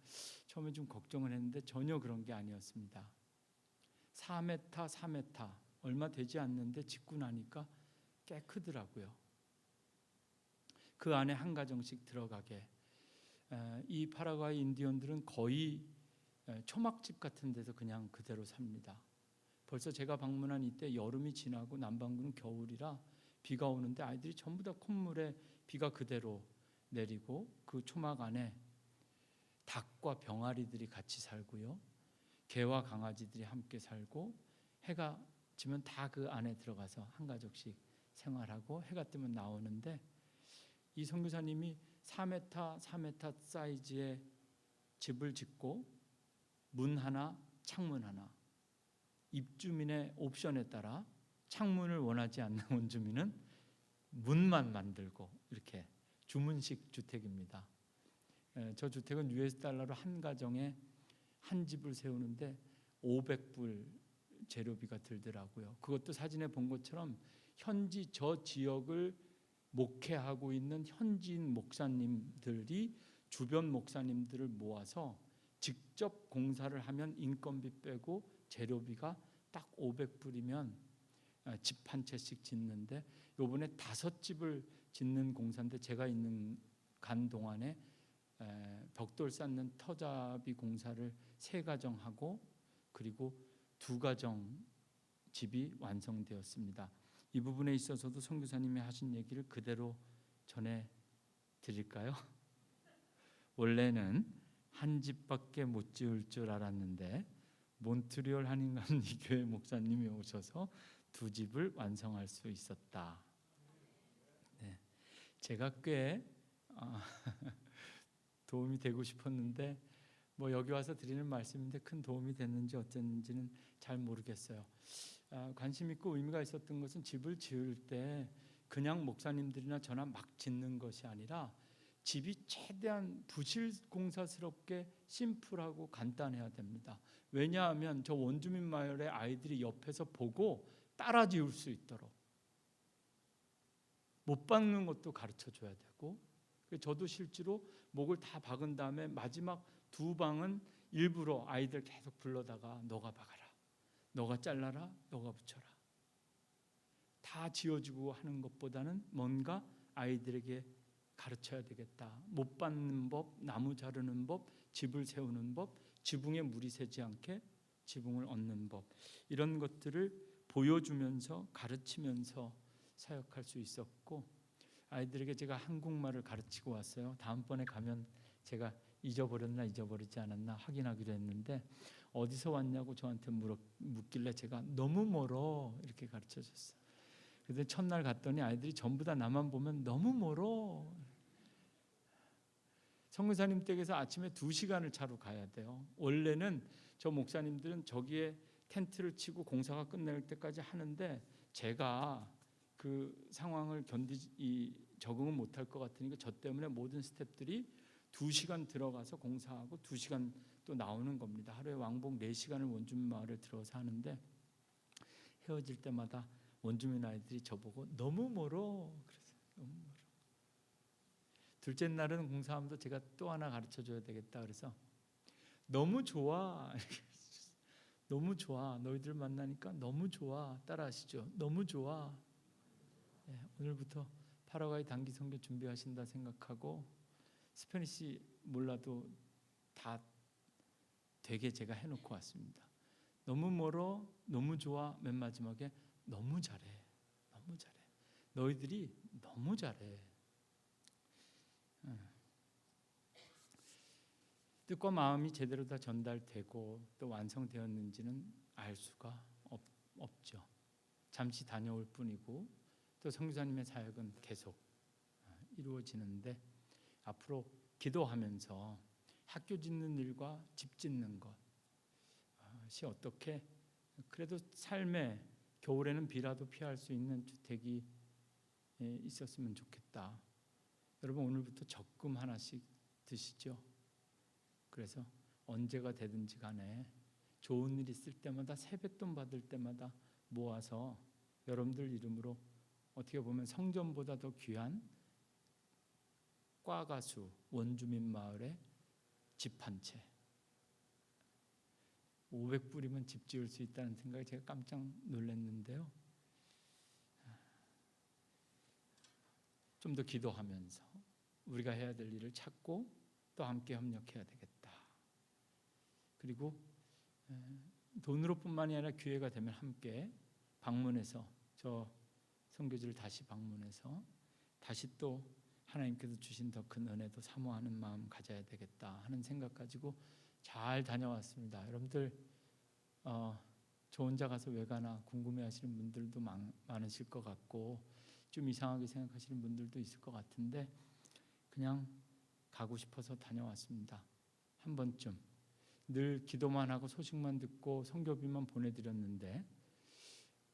처음에 좀 걱정을 했는데 전혀 그런 게 아니었습니다. 4m, 4m 얼마 되지 않는데 짓고 나니까 꽤 크더라고요. 그 안에 한 가정씩 들어가게. 이 파라과이 인디언들은 거의 초막집 같은 데서 그냥 그대로 삽니다. 벌써 제가 방문한 이때 여름이 지나고 남반구는 겨울이라 비가 오는데 아이들이 전부 다 콧물에 비가 그대로 내리고, 그 초막 안에 닭과 병아리들이 같이 살고요, 개와 강아지들이 함께 살고, 해가 지면 다 그 안에 들어가서 한 가족씩 생활하고 해가 뜨면 나오는데, 이 선교사님이 4m, 4m 사이즈의 집을 짓고 문 하나, 창문 하나, 입주민의 옵션에 따라 창문을 원하지 않는 원주민은 문만 만들고, 이렇게 주문식 주택입니다. 저 주택은 $달러로 한 가정에 한 집을 세우는데 500불 재료비가 들더라고요. 그것도 사진에 본 것처럼 현지 저 지역을 목회하고 있는 현지인 목사님들이 주변 목사님들을 모아서 직접 공사를 하면 인건비 빼고 재료비가 딱 500불이면 집 한 채씩 짓는데, 요번에 5집을 짓는 공사인데 제가 간 동안에 벽돌 쌓는 터잡이 공사를 3가정 하고, 그리고 2가정 집이 완성되었습니다. 이 부분에 있어서도 선교사님이 하신 얘기를 그대로 전해 드릴까요? 원래는 한 집밖에 못 지을 줄 알았는데 몬트리올 한인감리교회 목사님이 오셔서 2집을 완성할 수 있었다. 네, 제가 꽤 도움이 되고 싶었는데 여기 와서 드리는 말씀인데 큰 도움이 됐는지 어땠는지는 잘 모르겠어요. 관심 있고 의미가 있었던 것은 집을 지을 때 그냥 목사님들이나 저나 막 짓는 것이 아니라 집이 최대한 부실공사스럽게 심플하고 간단해야 됩니다. 왜냐하면 저 원주민 마을의 아이들이 옆에서 보고 따라 지을 수 있도록 못 박는 것도 가르쳐 줘야 되고, 저도 실제로 목을 다 박은 다음에 마지막 2방은 일부러 아이들 계속 불러다가 너가 박아라, 너가 잘라라, 너가 붙여라, 다 지어주고 하는 것보다는 뭔가 아이들에게 가르쳐야 되겠다. 못 받는 법, 나무 자르는 법, 집을 세우는 법, 지붕에 물이 새지 않게 지붕을 얻는 법, 이런 것들을 보여주면서 가르치면서 사역할 수 있었고, 아이들에게 제가 한국말을 가르치고 왔어요. 다음번에 가면 제가 잊어버렸나 잊어버리지 않았나 확인하기로 했는데, 어디서 왔냐고 저한테 묻길래 제가 너무 멀어 이렇게 가르쳐줬어요. 그런데 첫날 갔더니 아이들이 전부 다 나만 보면 너무 멀어. 선교사님 댁에서 아침에 2시간을 차로 가야 돼요. 원래는 저 목사님들은 저기에 텐트를 치고 공사가 끝날 때까지 하는데 제가 그 상황을 적응을 못할 것 같으니까 저 때문에 모든 스태프들이 2시간 들어가서 공사하고 2시간 또 나오는 겁니다. 하루에 왕복 4시간을 원주민 마을에 들어서 하는데 헤어질 때마다 원주민 아이들이 저보고 너무 멀어. 그래서 너무 멀어. 둘째 날은 공사하면서 제가 또 하나 가르쳐 줘야 되겠다. 그래서 너무 좋아. 너무 좋아. 너희들 만나니까 너무 좋아. 따라하시죠. 너무 좋아. 네, 오늘부터 파라과이 단기 선교 준비하신다 생각하고 스페니시 몰라도 다 되게 제가 해놓고 왔습니다. 너무 멀어, 너무 좋아, 맨 마지막에 너무 잘해, 너무 잘해. 너희들이 너무 잘해. 뜻과 마음이 제대로 다 전달되고 또 완성되었는지는 알 수가 없죠. 잠시 다녀올 뿐이고 또 선교사님의 사역은 계속 이루어지는데 앞으로 기도하면서 학교 짓는 일과 집 짓는 것이 어떻게 그래도 삶에 겨울에는 비라도 피할 수 있는 주택이 있었으면 좋겠다. 여러분 오늘부터 적금 하나씩 드시죠. 그래서 언제가 되든지 간에 좋은 일 있을 때마다 세뱃돈 받을 때마다 모아서 여러분들 이름으로 어떻게 보면 성전보다 더 귀한 꽈가수 원주민 마을에 집 한 채 500불이면 집 지을 수 있다는 생각에 제가 깜짝 놀랐는데요. 좀 더 기도하면서 우리가 해야 될 일을 찾고 또 함께 협력해야 되겠다. 그리고 돈으로뿐만이 아니라 기회가 되면 함께 방문해서 저 선교지를 다시 방문해서 다시 또 하나님께서 주신 더 큰 은혜도 사모하는 마음 가져야 되겠다 하는 생각 가지고 잘 다녀왔습니다. 여러분들 저 혼자 가서 왜 가나 궁금해하시는 분들도 많으실 것 같고 좀 이상하게 생각하시는 분들도 있을 것 같은데 그냥 가고 싶어서 다녀왔습니다. 한 번쯤 늘 기도만 하고 소식만 듣고 선교비만 보내드렸는데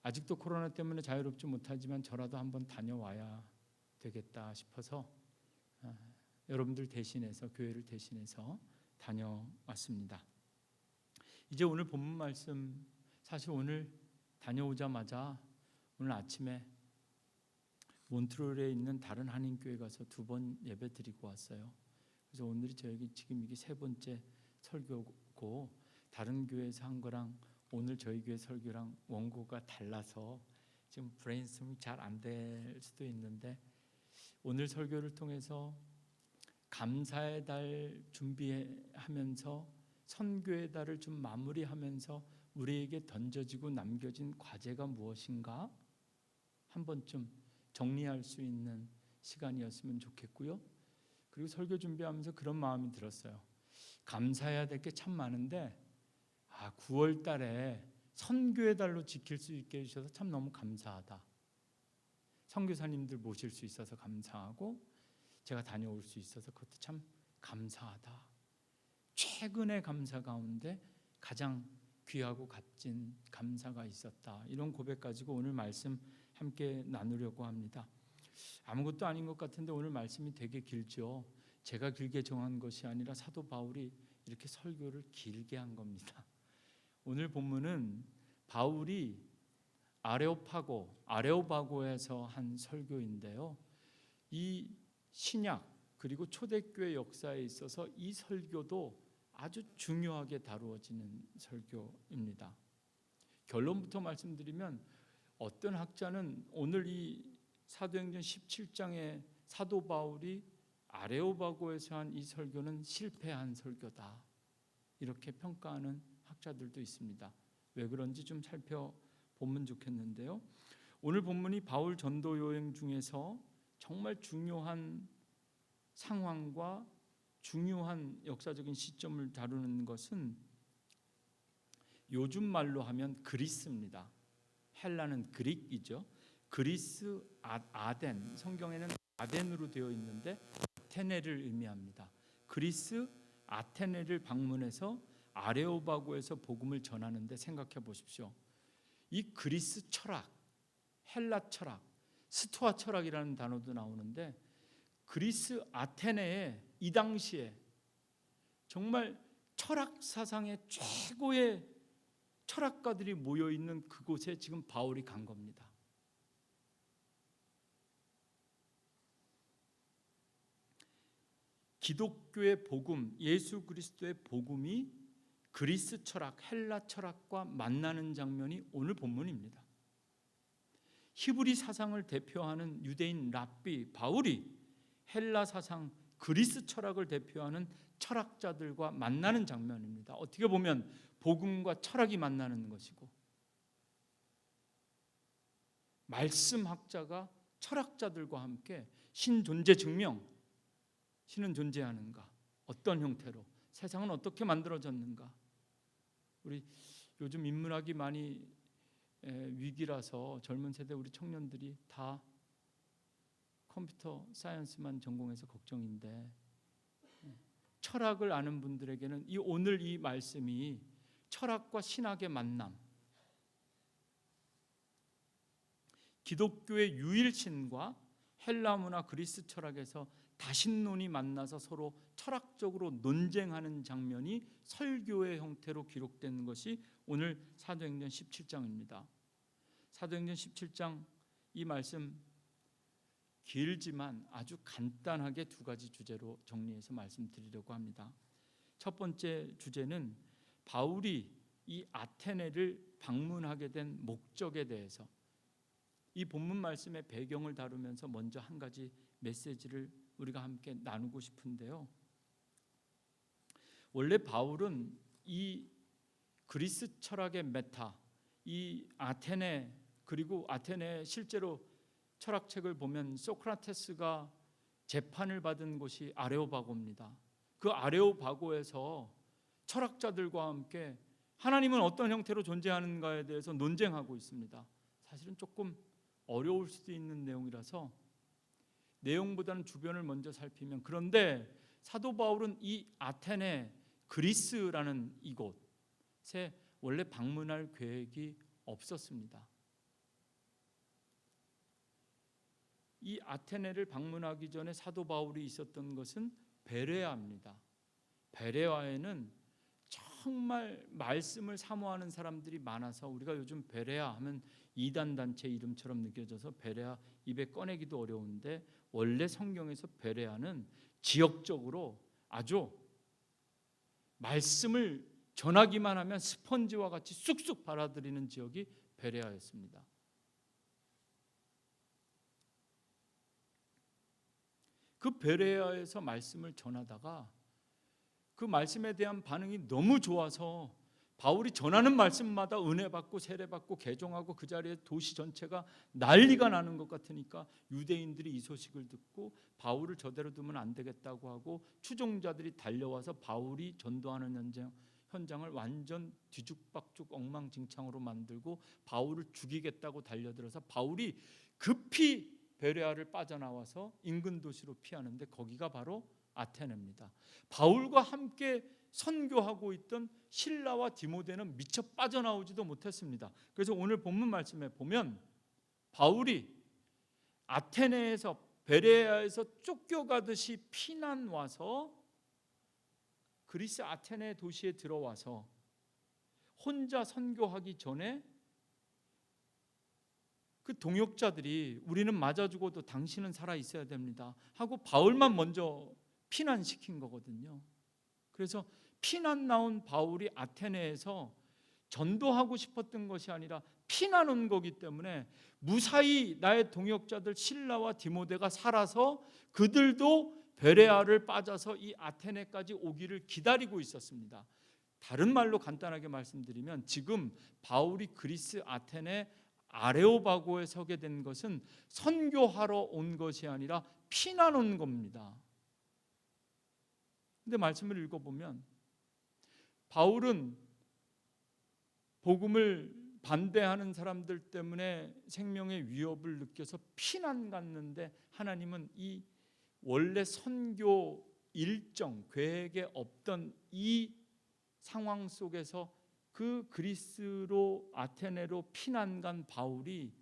아직도 코로나 때문에 자유롭지 못하지만 저라도 한번 다녀와야 되겠다 싶어서 여러분들 대신해서 교회를 대신해서 다녀왔습니다. 이제 오늘 본문 말씀 사실 오늘 다녀오자마자 오늘 아침에 몬트리올에 있는 다른 한인교회 가서 2번 예배 드리고 왔어요. 그래서 오늘이 저에게 지금 이게 3번째 설교고 다른 교회에서 한 거랑 오늘 저희 교회 설교랑 원고가 달라서 지금 브레인스토밍이 잘 안 될 수도 있는데 오늘 설교를 통해서 감사의 달 준비하면서 선교의 달을 좀 마무리하면서 우리에게 던져지고 남겨진 과제가 무엇인가 한 번쯤 정리할 수 있는 시간이었으면 좋겠고요. 그리고 설교 준비하면서 그런 마음이 들었어요. 감사해야 될 게 참 많은데 9월 달에 선교의 달로 지킬 수 있게 해주셔서 참 너무 감사하다. 선교사님들 모실 수 있어서 감사하고 제가 다녀올 수 있어서 그것도 참 감사하다. 최근의 감사 가운데 가장 귀하고 값진 감사가 있었다. 이런 고백 가지고 오늘 말씀 함께 나누려고 합니다. 아무것도 아닌 것 같은데 오늘 말씀이 되게 길죠. 제가 길게 정한 것이 아니라 사도 바울이 이렇게 설교를 길게 한 겁니다. 오늘 본문은 바울이 아레오파고에서 한 설교인데요. 이 신약 그리고 초대교회 역사에 있어서 이 설교도 아주 중요하게 다루어지는 설교입니다. 결론부터 말씀드리면 어떤 학자는 오늘 이 사도행전 17장에 사도 바울이 아레오파고에서 한 이 설교는 실패한 설교다 이렇게 평가하는 학자들도 있습니다. 왜 그런지 좀 살펴보면 좋겠는데요. 오늘 본문이 바울 전도 여행 중에서 정말 중요한 상황과 중요한 역사적인 시점을 다루는 것은 요즘 말로 하면 그리스입니다. 헬라는 그릭이죠. 그리스 아덴, 성경에는 아덴으로 되어 있는데 아테네를 의미합니다. 그리스 아테네를 방문해서 아레오바고에서 복음을 전하는데 생각해 보십시오. 이 그리스 철학, 헬라 철학, 스토아 철학이라는 단어도 나오는데 그리스 아테네에 이 당시에 정말 철학 사상의 최고의 철학가들이 모여 있는 그곳에 지금 바울이 간 겁니다. 기독교의 복음, 예수 그리스도의 복음이 그리스 철학, 헬라 철학과 만나는 장면이 오늘 본문입니다. 히브리 사상을 대표하는 유대인 랍비 바울이 헬라 사상, 그리스 철학을 대표하는 철학자들과 만나는 장면입니다. 어떻게 보면 복음과 철학이 만나는 것이고, 말씀학자가 철학자들과 함께 신존재 증명, 신은 존재하는가, 어떤 형태로, 세상은 어떻게 만들어졌는가. 우리 요즘 인문학이 많이 위기라서 젊은 세대 우리 청년들이 다 컴퓨터 사이언스만 전공해서 걱정인데, 철학을 아는 분들에게는 오늘 이 말씀이 철학과 신학의 만남, 기독교의 유일신과 헬라 문화 그리스 철학에서 다신론이 만나서 서로 철학적으로 논쟁하는 장면이 설교의 형태로 기록된 것이 오늘 사도행전 17장입니다. 사도행전 17장 이 말씀 길지만 아주 간단하게 두 가지 주제로 정리해서 말씀드리려고 합니다. 첫 번째 주제는 바울이 이 아테네를 방문하게 된 목적에 대해서, 이 본문 말씀의 배경을 다루면서 먼저 한 가지 메시지를 우리가 함께 나누고 싶은데요. 원래 바울은 이 그리스 철학의 메타, 이 아테네, 그리고 아테네 실제로 철학책을 보면 소크라테스가 재판을 받은 곳이 아레오바고입니다. 그 아레오바고에서 철학자들과 함께 하나님은 어떤 형태로 존재하는가에 대해서 논쟁하고 있습니다. 사실은 조금 어려울 수도 있는 내용이라서 내용보다는 주변을 먼저 살피면, 그런데 사도 바울은 이 아테네 그리스라는 이곳에 원래 방문할 계획이 없었습니다. 이 아테네를 방문하기 전에 사도 바울이 있었던 것은 베레아입니다. 베레아에는 정말 말씀을 사모하는 사람들이 많아서 우리가 요즘 베레아 하면 이단 단체 이름처럼 느껴져서 베레아 입에 꺼내기도 어려운데, 원래 성경에서 베레아는 지역적으로 아주 말씀을 전하기만 하면 스펀지와 같이 쑥쑥 받아들이는 지역이 베레아였습니다. 그 베레아에서 말씀을 전하다가 그 말씀에 대한 반응이 너무 좋아서 바울이 전하는 말씀마다 은혜 받고 세례 받고 개종하고 그 자리에 도시 전체가 난리가 나는 것 같으니까 유대인들이 이 소식을 듣고 바울을 저대로 두면 안 되겠다고 하고 추종자들이 달려와서 바울이 전도하는 현장을 완전 뒤죽박죽 엉망진창으로 만들고 바울을 죽이겠다고 달려들어서 바울이 급히 베레아를 빠져나와서 인근 도시로 피하는데 거기가 바로 아테네입니다. 바울과 함께 선교하고 있던 실라와 디모데는 미처 빠져나오지도 못했습니다. 그래서 오늘 본문 말씀에 보면 바울이 아테네에서 베레아에서 쫓겨가듯이 피난 와서 그리스 아테네 도시에 들어와서 혼자 선교하기 전에 그 동역자들이 우리는 맞아 죽어도 당신은 살아 있어야 됩니다 하고 바울만 먼저 피난시킨 거거든요. 그래서 피난 나온 바울이 아테네에서 전도하고 싶었던 것이 아니라 피난 온 거기 때문에 무사히 나의 동역자들 실라와 디모데가 살아서 그들도 베레아를 빠져서 이 아테네까지 오기를 기다리고 있었습니다. 다른 말로 간단하게 말씀드리면 지금 바울이 그리스 아테네 아레오바고에 서게 된 것은 선교하러 온 것이 아니라 피난 온 겁니다. 근데 말씀을 읽어보면 바울은 복음을 반대하는 사람들 때문에 생명의 위협을 느껴서 피난 갔는데 하나님은 이 원래 선교 일정 계획에 없던 이 상황 속에서 그 그리스로 아테네로 피난 간 바울이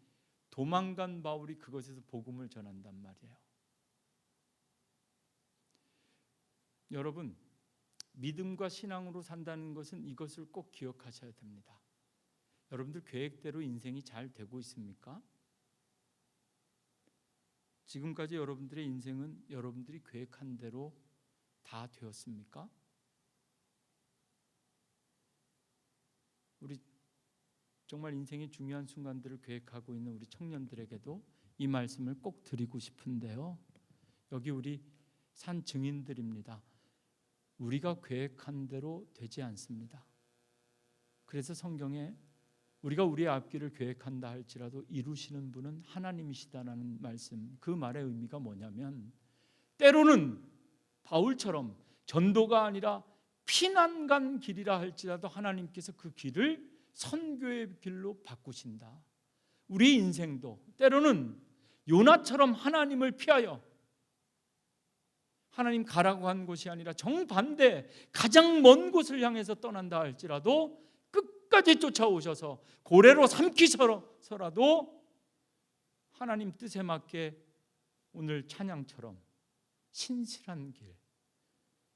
도망간 바울이 그것에서 복음을 전한단 말이에요. 여러분, 믿음과 신앙으로 산다는 것은 이것을 꼭 기억하셔야 됩니다. 여러분들 계획대로 인생이 잘 되고 있습니까? 지금까지 여러분들의 인생은 여러분들이 계획한 대로 다 되었습니까? 우리 정말 인생의 중요한 순간들을 계획하고 있는 우리 청년들에게도 이 말씀을 꼭 드리고 싶은데요. 여기 우리 산 증인들입니다. 우리가 계획한 대로 되지 않습니다. 그래서 성경에 우리가 우리의 앞길을 계획한다 할지라도 이루시는 분은 하나님이시다라는 말씀, 그 말의 의미가 뭐냐면 때로는 바울처럼 전도가 아니라 피난 간 길이라 할지라도 하나님께서 그 길을 선교의 길로 바꾸신다. 우리 인생도 때로는 요나처럼 하나님을 피하여 하나님 가라고 한 곳이 아니라 정반대 가장 먼 곳을 향해서 떠난다 할지라도 끝까지 쫓아오셔서 고래로 삼키셔서라도 하나님 뜻에 맞게 오늘 찬양처럼 신실한 길,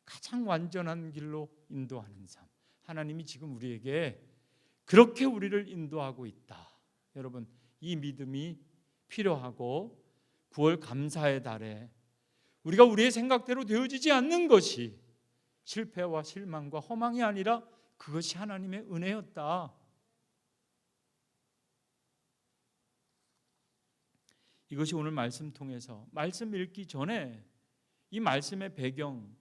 가장 완전한 길로 인도하는 삶, 하나님이 지금 우리에게 그렇게 우리를 인도하고 있다. 여러분, 이 믿음이 필요하고 9월 감사의 달에 우리가 우리의 생각대로 되어지지 않는 것이 실패와 실망과 허망이 아니라 그것이 하나님의 은혜였다. 이것이 오늘 말씀 통해서 말씀 읽기 전에 이 말씀의 배경,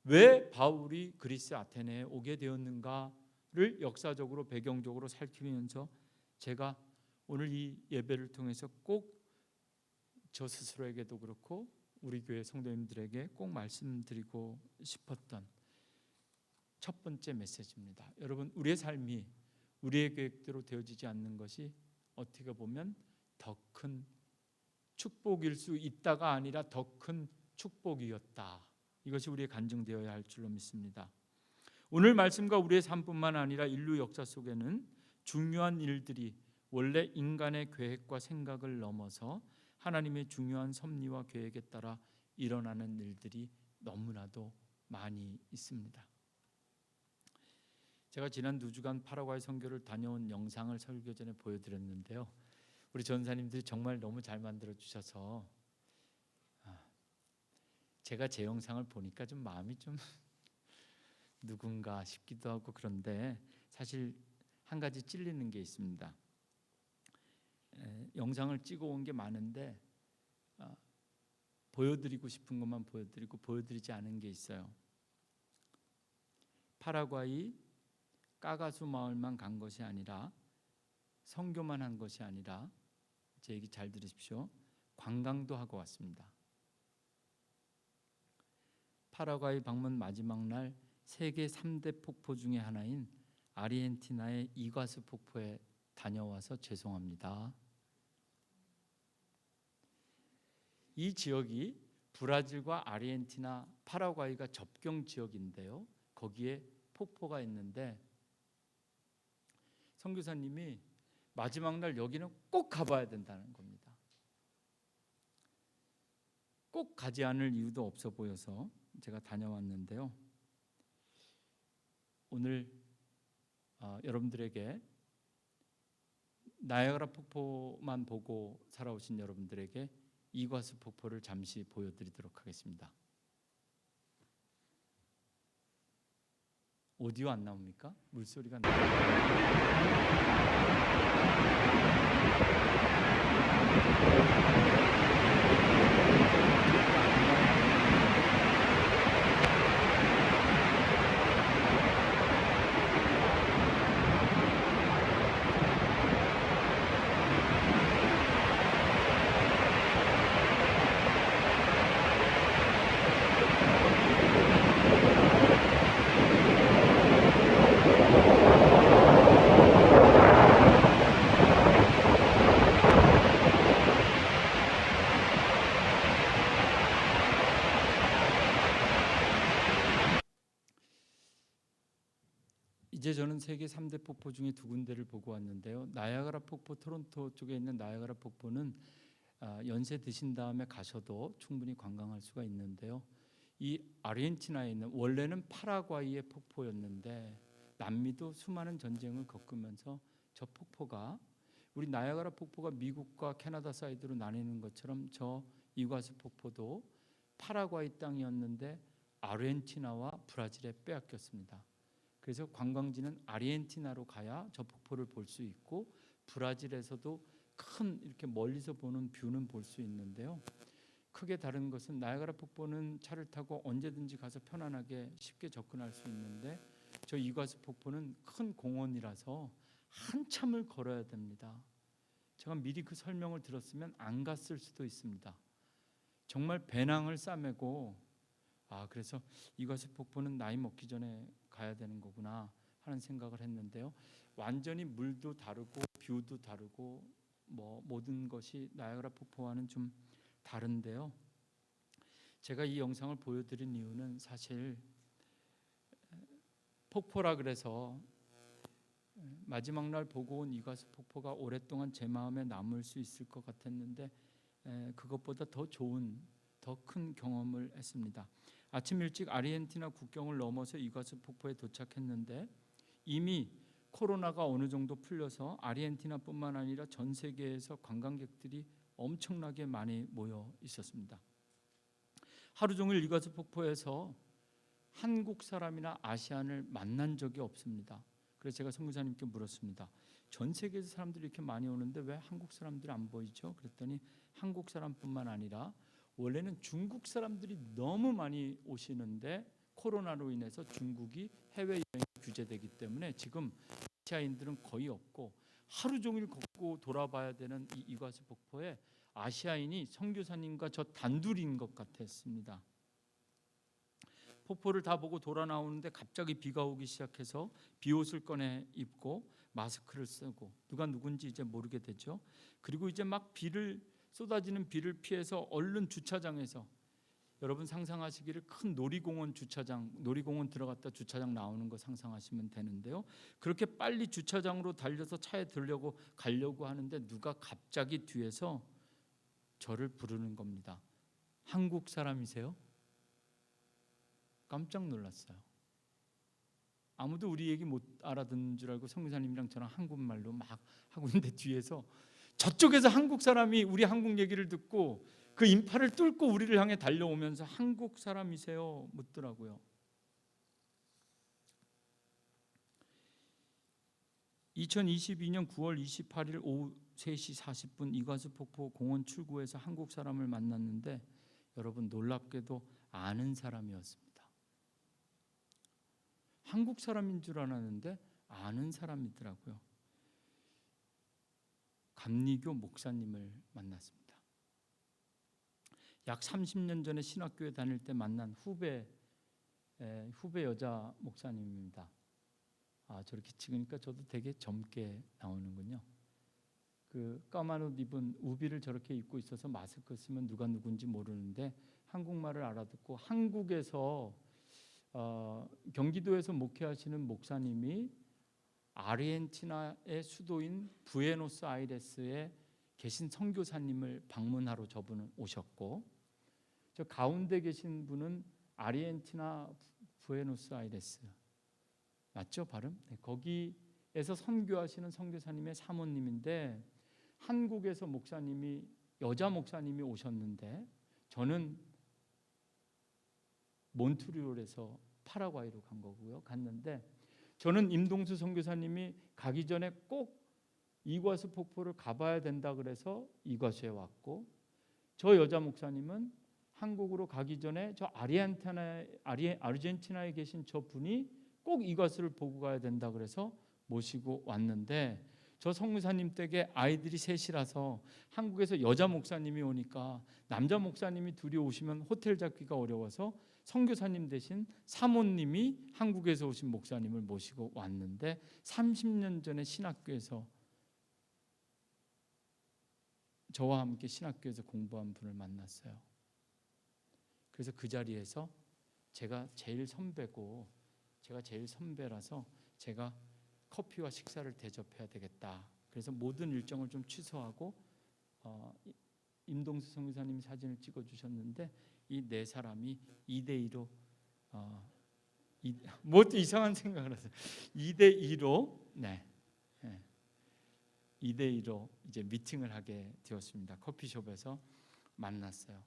왜 바울이 그리스 아테네에 오게 되었는가를 역사적으로 배경적으로 살피면서 제가 오늘 이 예배를 통해서 꼭 저 스스로에게도 그렇고 우리 교회 성도님들에게 꼭 말씀드리고 싶었던 첫 번째 메시지입니다. 여러분, 우리의 삶이 우리의 계획대로 되어지지 않는 것이 어떻게 보면 더 큰 축복일 수 있다가 아니라 더 큰 축복이었다. 이것이 우리의 간증되어야 할 줄로 믿습니다. 오늘 말씀과 우리의 삶뿐만 아니라 인류 역사 속에는 중요한 일들이 원래 인간의 계획과 생각을 넘어서 하나님의 중요한 섭리와 계획에 따라 일어나는 일들이 너무나도 많이 있습니다. 제가 지난 2주간 파라과이 선교를 다녀온 영상을 설교 전에 보여드렸는데요. 우리 전사님들이 정말 너무 잘 만들어 주셔서 제가 제 영상을 보니까 좀 마음이 좀 누군가 싶기도 하고 그런데 사실 한 가지 찔리는 게 있습니다. 영상을 찍어 온 게 많은데 보여드리고 싶은 것만 보여드리고 보여드리지 않은 게 있어요. 파라과이 까가수 마을만 간 것이 아니라 선교만 한 것이 아니라 제 얘기 잘 들으십시오. 관광도 하고 왔습니다. 파라과이 방문 마지막 날 세계 3대 폭포 중에 하나인 아르헨티나의 이과수 폭포에 다녀와서 죄송합니다. 이 지역이 브라질과 아르헨티나, 파라과이가 접경 지역인데요. 거기에 폭포가 있는데 선교사님이 마지막 날 여기는 꼭 가봐야 된다는 겁니다. 꼭 가지 않을 이유도 없어 보여서 제가 다녀왔는데요. 오늘 여러분들에게 나이아가라 폭포만 보고 살아오신 여러분들에게 이과수 폭포를 잠시 보여드리도록 하겠습니다. 오디오 안 나옵니까? 물소리가 이제 저는 세계 3대 폭포 중에 2군데를 보고 왔는데요. 나이아가라 폭포, 토론토 쪽에 있는 나이아가라 폭포는 연세 드신 다음에 가셔도 충분히 관광할 수가 있는데요. 이 아르헨티나에 있는, 원래는 파라과이의 폭포였는데 남미도 수많은 전쟁을 겪으면서 저 폭포가, 우리 나이아가라 폭포가 미국과 캐나다 사이드로 나뉘는 것처럼 저 이과수 폭포도 파라과이 땅이었는데 아르헨티나와 브라질에 빼앗겼습니다. 그래서 관광지는 아르헨티나로 가야 저 폭포를 볼 수 있고 브라질에서도 큰 이렇게 멀리서 보는 뷰는 볼 수 있는데요. 크게 다른 것은 나이아가라 폭포는 차를 타고 언제든지 가서 편안하게 쉽게 접근할 수 있는데 저 이과수 폭포는 큰 공원이라서 한참을 걸어야 됩니다. 제가 미리 그 설명을 들었으면 안 갔을 수도 있습니다. 정말 배낭을 싸매고 그래서 이과수 폭포는 나이 먹기 전에 가야 되는 거구나 하는 생각을 했는데요. 완전히 물도 다르고 뷰도 다르고 뭐 모든 것이 나이아가라 폭포와는 좀 다른데요. 제가 이 영상을 보여드린 이유는 사실 폭포라 그래서 마지막 날 보고 온 이과수 폭포가 오랫동안 제 마음에 남을 수 있을 것 같았는데 그것보다 더 좋은, 더 큰 경험을 했습니다. 아침 일찍 아르헨티나 국경을 넘어서 이과수 폭포에 도착했는데 이미 코로나가 어느 정도 풀려서 아르헨티나뿐만 아니라 전 세계에서 관광객들이 엄청나게 많이 모여 있었습니다. 하루 종일 이과수 폭포에서 한국 사람이나 아시안을 만난 적이 없습니다. 그래서 제가 선교사님께 물었습니다. 전 세계에서 사람들이 이렇게 많이 오는데 왜 한국 사람들이 안 보이죠? 그랬더니 한국 사람뿐만 아니라 원래는 중국 사람들이 너무 많이 오시는데 코로나로 인해서 중국이 해외여행 규제되기 때문에 지금 아시아인들은 거의 없고 하루 종일 걷고 돌아봐야 되는 이 이과수 폭포에 아시아인이 선교사님과 저 단둘인 것 같았습니다. 폭포를 다 보고 돌아 나오는데 갑자기 비가 오기 시작해서 비옷을 꺼내 입고 마스크를 쓰고 누가 누군지 이제 모르게 되죠. 그리고 이제 막 쏟아지는 비를 피해서 얼른 주차장에서, 여러분 상상하시기를 큰 놀이공원 주차장, 놀이공원 들어갔다 주차장 나오는 거 상상하시면 되는데요. 그렇게 빨리 주차장으로 달려서 차에 가려고 하는데 누가 갑자기 뒤에서 저를 부르는 겁니다. 한국 사람이세요? 깜짝 놀랐어요. 아무도 우리 얘기 못 알아듣는 줄 알고 선교사님이랑 저랑 한국말로 막 하고 있는데 뒤에서 저쪽에서 한국 사람이 우리 한국 얘기를 듣고 그 인파를 뚫고 우리를 향해 달려오면서 한국 사람이세요? 묻더라고요. 2022년 9월 28일 오후 3시 40분 이과수 폭포 공원 출구에서 한국 사람을 만났는데 여러분 놀랍게도 아는 사람이었습니다. 한국 사람인 줄 알았는데 아는 사람이더라고요. 감리교 목사님을 만났습니다. 약 30년 전에 신학교에 다닐 때 만난 후배 여자 목사님입니다. 저렇게 찍으니까 저도 되게 젊게 나오는군요. 그 까만 옷 입은 우비를 저렇게 입고 있어서 마스크 쓰면 누가 누군지 모르는데 한국말을 알아듣고 한국에서 경기도에서 목회하시는 목사님이 아르헨티나의 수도인 부에노스아이레스에 계신 선교사님을 방문하러 저분은 오셨고, 저 가운데 계신 분은 아르헨티나 부에노스아이레스 맞죠 발음? 네, 거기에서 선교하시는 선교사님의 사모님인데 한국에서 여자 목사님이 오셨는데 저는 몬트리올에서 파라과이로 간 거고요. 갔는데 저는 임동수 선교사님이 가기 전에 꼭 이과수 폭포를 가봐야 된다 그래서 이과수에 왔고, 저 여자 목사님은 한국으로 가기 전에 저 아르헨티나에 계신 저 분이 꼭 이과수를 보고 가야 된다 그래서 모시고 왔는데, 저 선교사님 댁에 아이들이 셋이라서 한국에서 여자 목사님이 오니까 남자 목사님이 둘이 오시면 호텔 잡기가 어려워서 선교사님 대신 사모님이 한국에서 오신 목사님을 모시고 왔는데 30년 전에 신학교에서 저와 함께 신학교에서 공부한 분을 만났어요. 그래서 그 자리에서 제가 제일 선배고 제가 제일 선배라서 제가 커피와 식사를 대접해야 되겠다. 그래서 모든 일정을 좀 취소하고 임동수 선교사님이 사진을 찍어주셨는데 이 네 사람이 2대2로 뭐 이상한 생각을 하세요. 2대2로 2대2로 이제 미팅을 하게 되었습니다. 커피숍에서 만났어요.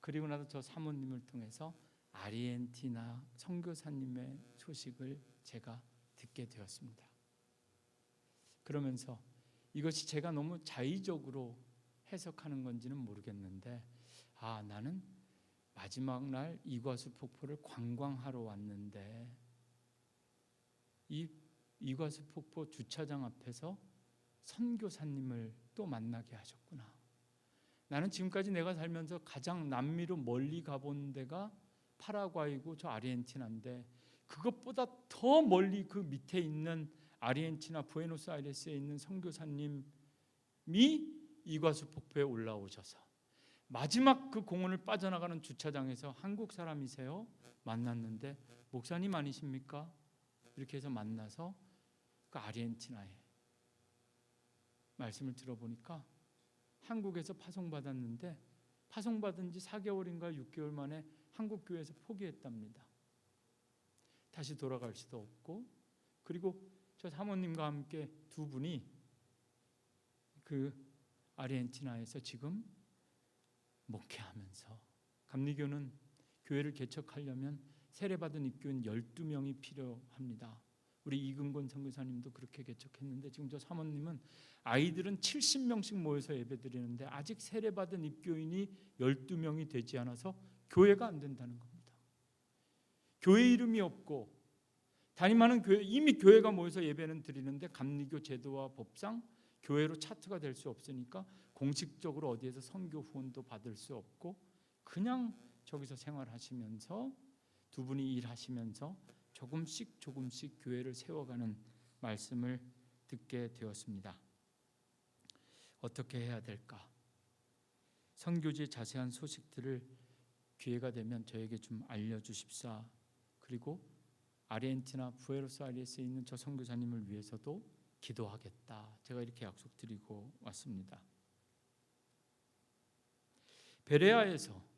그리고 나서 저 사모님을 통해서 아르헨티나 선교사님의 소식을 제가 듣게 되었습니다. 그러면서 이것이 제가 너무 자의적으로 해석하는 건지는 모르겠는데 나는 마지막 날 이과수 폭포를 관광하러 왔는데 이 이과수 폭포 주차장 앞에서 선교사님을 또 만나게 하셨구나. 나는 지금까지 내가 살면서 가장 남미로 멀리 가본 데가 파라과이고 저 아르헨티나인데 그것보다 더 멀리 그 밑에 있는 아르헨티나 부에노스아이레스에 있는 선교사님이 이과수 폭포에 올라오셔서 마지막 그 공원을 빠져나가는 주차장에서 한국 사람이세요? 만났는데 목사님 아니십니까? 이렇게 해서 만나서 그 아르헨티나에 말씀을 들어보니까 한국에서 파송받았는데 파송받은 지 4개월인가 6개월 만에 한국 교회에서 포기했답니다. 다시 돌아갈 수도 없고 그리고 저 사모님과 함께 두 분이 그 아르헨티나에서 지금 목회하면서 감리교는 교회를 개척하려면 세례받은 입교인 12명이 필요합니다. 우리 이근권 선교사님도 그렇게 개척했는데 지금 저 사모님은 아이들은 70명씩 모여서 예배드리는데 아직 세례받은 입교인이 12명이 되지 않아서 교회가 안 된다는 겁니다. 교회 이름이 없고 담임하는 교회 이미 교회가 모여서 예배는 드리는데 감리교 제도와 법상 교회로 차트가 될 수 없으니까 공식적으로 어디에서 선교 후원도 받을 수 없고 그냥 저기서 생활하시면서 두 분이 일하시면서 조금씩 교회를 세워가는 말씀을 듣게 되었습니다. 어떻게 해야 될까? 선교지의 자세한 소식들을 기회가 되면 저에게 좀 알려주십사. 그리고 아르헨티나 부에노스아이레스에 있는 저 선교사님을 위해서도 기도하겠다. 제가 이렇게 약속드리고 왔습니다. 베레아에서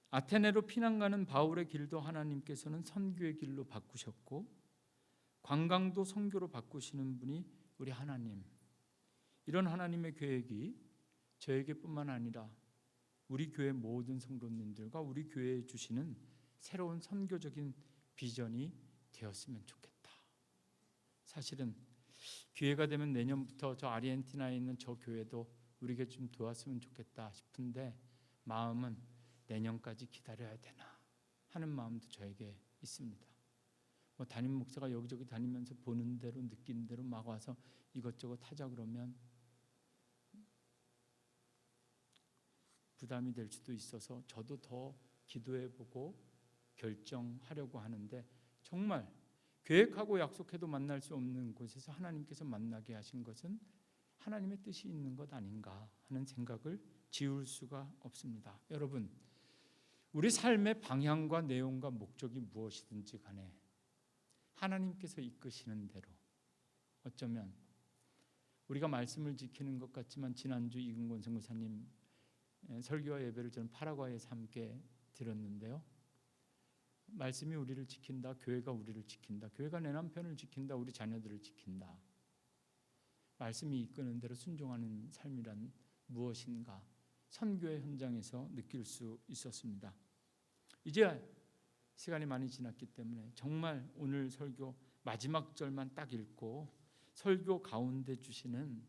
아테네로 피난 가는 바울의 길도 하나님께서는 선교의 길로 바꾸셨고 관광도 선교로 바꾸시는 분이 우리 하나님. 이런 하나님의 계획이 저에게뿐만 아니라 우리 교회 모든 성도님들과 우리 교회에 주시는 새로운 선교적인 비전이 되었으면 좋겠다. 사실은 기회가 되면 내년부터 저 아르헨티나에 있는 저 교회도 우리에게 좀 도왔으면 좋겠다 싶은데 마음은 내년까지 기다려야 되나 하는 마음도 저에게 있습니다. 뭐 담임 목사가 여기저기 다니면서 보는 대로 느끼는 대로 막 와서 이것저것 하자 그러면 부담이 될 수도 있어서 저도 더 기도해보고 결정하려고 하는데 정말 계획하고 약속해도 만날 수 없는 곳에서 하나님께서 만나게 하신 것은 하나님의 뜻이 있는 것 아닌가 하는 생각을 지울 수가 없습니다. 여러분, 우리 삶의 방향과 내용과 목적이 무엇이든지 간에 하나님께서 이끄시는 대로 어쩌면 우리가 말씀을 지키는 것 같지만 지난주 이근권 선교사님 설교와 예배를 저는 파라과이에서 함께 들었는데요. 말씀이 우리를 지킨다. 교회가 우리를 지킨다. 교회가 내 남편을 지킨다. 우리 자녀들을 지킨다. 말씀이 이끄는 대로 순종하는 삶이란 무엇인가 선교의 현장에서 느낄 수 있었습니다. 이제 시간이 많이 지났기 때문에 정말 오늘 설교 마지막 절만 딱 읽고 설교 가운데 주시는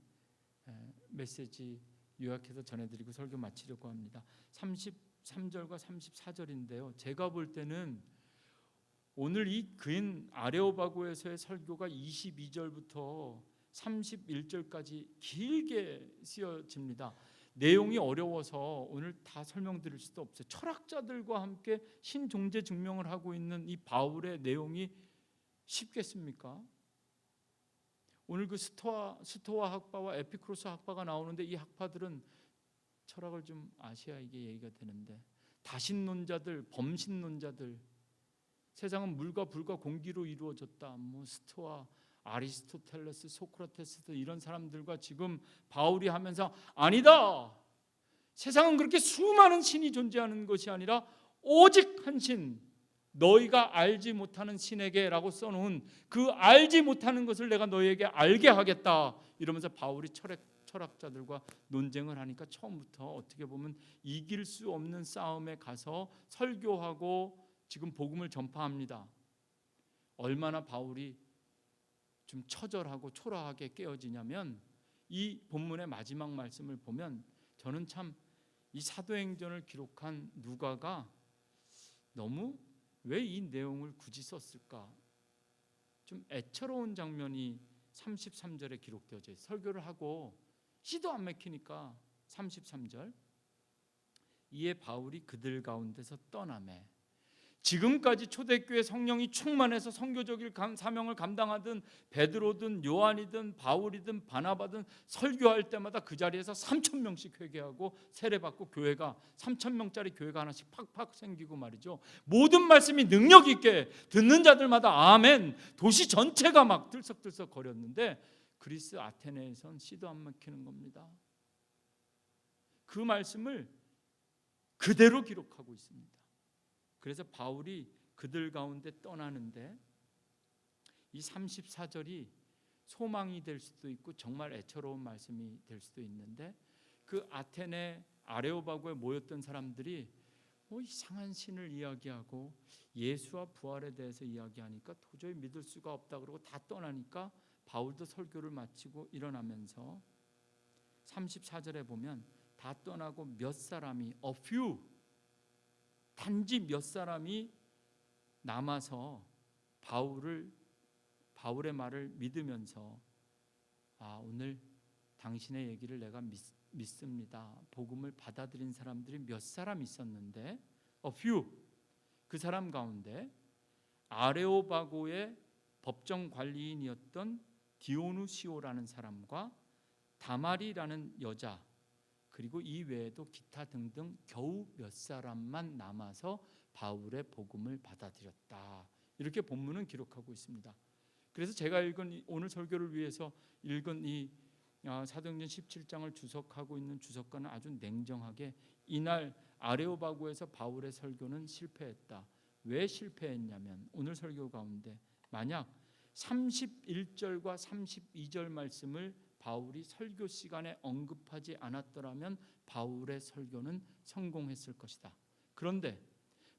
메시지 요약해서 전해드리고 설교 마치려고 합니다. 33절과 34절인데요. 제가 볼 때는 오늘 이 긴 아레오바고에서의 설교가 22절부터 31절까지 길게 쓰여집니다. 내용이 어려워서 오늘 다 설명드릴 수도 없어요. 철학자들과 함께 신종제 증명을 하고 있는 이 바울의 내용이 쉽겠습니까? 오늘 그 스토아 학파와 에피쿠로스 학파가 나오는데 이 학파들은 철학을 좀 아셔야 이게 얘기가 되는데 다신론자들, 범신론자들 세상은 물과 불과 공기로 이루어졌다. 뭐 스토아, 아리스토텔레스, 소크라테스 이런 사람들과 지금 바울이 하면서 아니다. 세상은 그렇게 수많은 신이 존재하는 것이 아니라 오직 한 신, 너희가 알지 못하는 신에게라고 써놓은 그 알지 못하는 것을 내가 너희에게 알게 하겠다. 이러면서 바울이 철학자들과 논쟁을 하니까 처음부터 어떻게 보면 이길 수 없는 싸움에 가서 설교하고 지금 복음을 전파합니다. 얼마나 바울이 좀 처절하고 초라하게 깨어지냐면 이 본문의 마지막 말씀을 보면 저는 참 이 사도행전을 기록한 누가가 너무 왜 이 내용을 굳이 썼을까? 좀 애처로운 장면이 33절에 기록되어져 있어요. 설교를 하고 시도 안 막히니까 33절 이에 바울이 그들 가운데서 떠나매 지금까지 초대교회 성령이 충만해서 선교적인 사명을 감당하던 베드로든 요한이든 바울이든 바나바든 설교할 때마다 그 자리에서 3,000명씩 회개하고 세례받고 교회가 3,000명짜리 교회가 하나씩 팍팍 생기고 말이죠. 모든 말씀이 능력 있게 듣는 자들마다 아멘. 도시 전체가 막 들썩들썩 거렸는데 그리스 아테네에선 시도 안 막히는 겁니다. 그 말씀을 그대로 기록하고 있습니다. 그래서 바울이 그들 가운데 떠나는데 이 34절이 소망이 될 수도 있고 정말 애처로운 말씀이 될 수도 있는데 그 아테네 아레오바고에 모였던 사람들이 이상한 신을 이야기하고 예수와 부활에 대해서 이야기하니까 도저히 믿을 수가 없다 그러고 다 떠나니까 바울도 설교를 마치고 일어나면서 34절에 보면 다 떠나고 몇 사람이 a few 단지 몇 사람이 남아서 바울의 말을 믿으면서 오늘 당신의 얘기를 내가 믿습니다. 복음을 받아들인 사람들이 몇 사람 있었는데 a few 그 사람 가운데 아레오바고의 법정 관리인이었던 디오누시오라는 사람과 다마리라는 여자 그리고 이 외에도 기타 등등 겨우 몇 사람만 남아서 바울의 복음을 받아들였다. 이렇게 본문은 기록하고 있습니다. 그래서 제가 읽은 오늘 설교를 위해서 읽은 이 사도행전 17장을 주석하고 있는 주석가는 아주 냉정하게 이날 아레오바고에서 바울의 설교는 실패했다. 왜 실패했냐면 오늘 설교 가운데 만약 31절과 32절 말씀을 바울이 설교 시간에 언급하지 않았더라면 바울의 설교는 성공했을 것이다. 그런데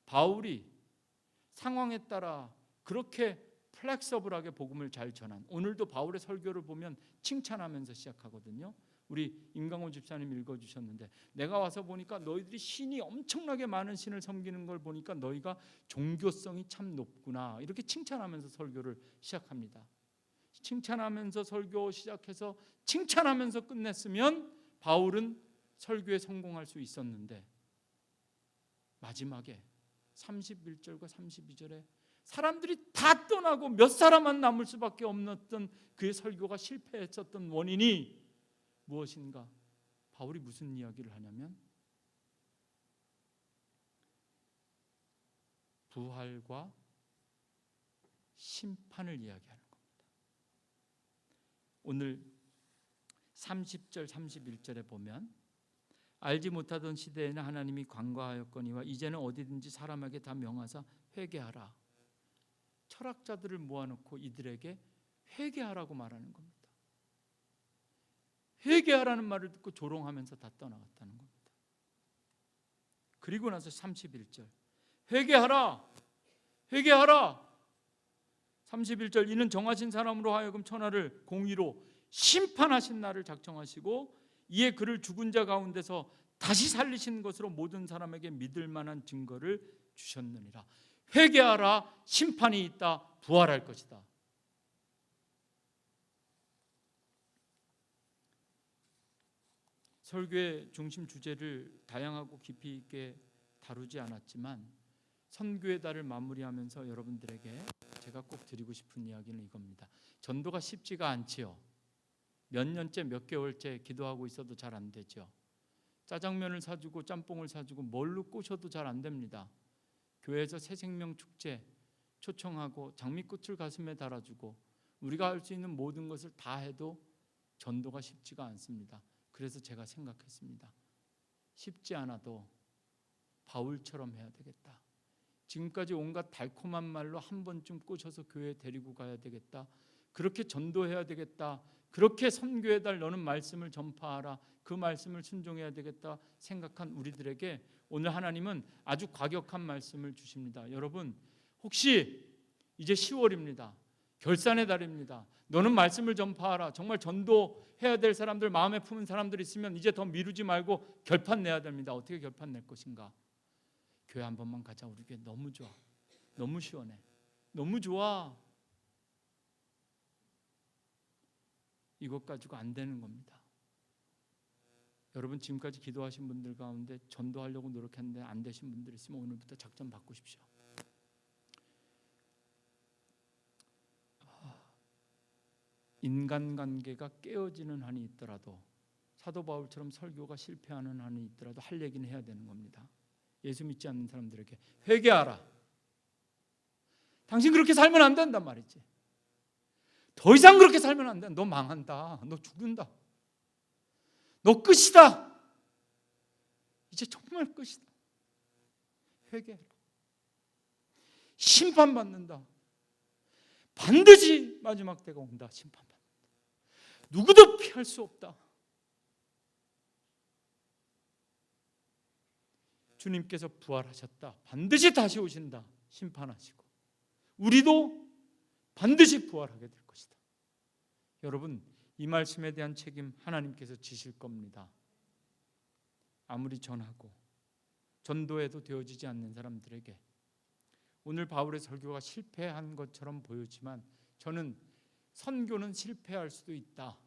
바울이 상황에 따라 그렇게 플렉서블하게 복음을 잘 전한 오늘도 바울의 설교를 보면 칭찬하면서 시작하거든요. 우리 임강호 집사님 읽어주셨는데 내가 와서 보니까 너희들이 신이 엄청나게 많은 신을 섬기는 걸 보니까 너희가 종교성이 참 높구나 이렇게 칭찬하면서 설교를 시작합니다. 칭찬하면서 설교 시작해서 칭찬하면서 끝냈으면 바울은 설교에 성공할 수 있었는데 마지막에 31절과 32절에 사람들이 다 떠나고 몇 사람만 남을 수밖에 없었던 그의 설교가 실패했었던 원인이 무엇인가? 바울이 무슨 이야기를 하냐면 부활과 심판을 이야기하는 겁니다. 오늘 30절 31절에 보면 알지 못하던 시대에는 하나님이 관과하였거니와 이제는 어디든지 사람에게 다 명하사 회개하라. 철학자들을 모아놓고 이들에게 회개하라고 말하는 겁니다. 회개하라는 말을 듣고 조롱하면서 다 떠나갔다는 겁니다. 그리고 나서 31절 회개하라. 회개하라. 31절 이는 정하신 사람으로 하여금 천하를 공의로 심판하신 날을 작정하시고 이에 그를 죽은 자 가운데서 다시 살리신 것으로 모든 사람에게 믿을 만한 증거를 주셨느니라. 회개하라. 심판이 있다. 부활할 것이다. 설교의 중심 주제를 다양하고 깊이 있게 다루지 않았지만 선교의 달을 마무리하면서 여러분들에게 제가 꼭 드리고 싶은 이야기는 이겁니다. 전도가 쉽지가 않지요. 몇 년째 몇 개월째 기도하고 있어도 잘 안 되죠. 짜장면을 사주고 짬뽕을 사주고 뭘로 꼬셔도 잘 안 됩니다. 교회에서 새생명 축제 초청하고 장미꽃을 가슴에 달아주고 우리가 할 수 있는 모든 것을 다 해도 전도가 쉽지가 않습니다. 그래서 제가 생각했습니다. 쉽지 않아도 바울처럼 해야 되겠다. 지금까지 온갖 달콤한 말로 한 번쯤 꼬셔서 교회에 데리고 가야 되겠다. 그렇게 전도해야 되겠다. 그렇게 선교의 달 너는 말씀을 전파하라. 그 말씀을 순종해야 되겠다 생각한 우리들에게 오늘 하나님은 아주 과격한 말씀을 주십니다. 여러분, 혹시 이제 10월입니다. 결산의 달입니다. 너는 말씀을 전파하라. 정말 전도해야 될 사람들, 마음에 품은 사람들 있으면 이제 더 미루지 말고 결판 내야 됩니다. 어떻게 결판 낼 것인가? 교회 한 번만 가자. 우리 교회 너무 좋아. 너무 시원해. 너무 좋아. 이것 가지고 안 되는 겁니다. 여러분, 지금까지 기도하신 분들 가운데 전도하려고 노력했는데 안 되신 분들 있으면 오늘부터 작전 바꾸십시오. 인간관계가 깨어지는 한이 있더라도, 사도 바울처럼 설교가 실패하는 한이 있더라도 할 얘기는 해야 되는 겁니다. 예수 믿지 않는 사람들에게 회개하라. 당신 그렇게 살면 안 된단 말이지. 더 이상 그렇게 살면 안 돼. 너 망한다. 너 죽는다. 너 끝이다. 이제 정말 끝이다. 회개해라. 심판받는다. 반드시 마지막 때가 온다. 심판받는다. 누구도 피할 수 없다. 주님께서 부활하셨다. 반드시 다시 오신다. 심판하시고 우리도 반드시 부활하게 될 것이다. 여러분, 이 말씀에 대한 책임 하나님께서 지실 겁니다. 아무리 전하고 전도해도 되어지지 않는 사람들에게 오늘 바울의 설교가 실패한 것처럼 보이지만 저는 선교는 실패할 수도 있다.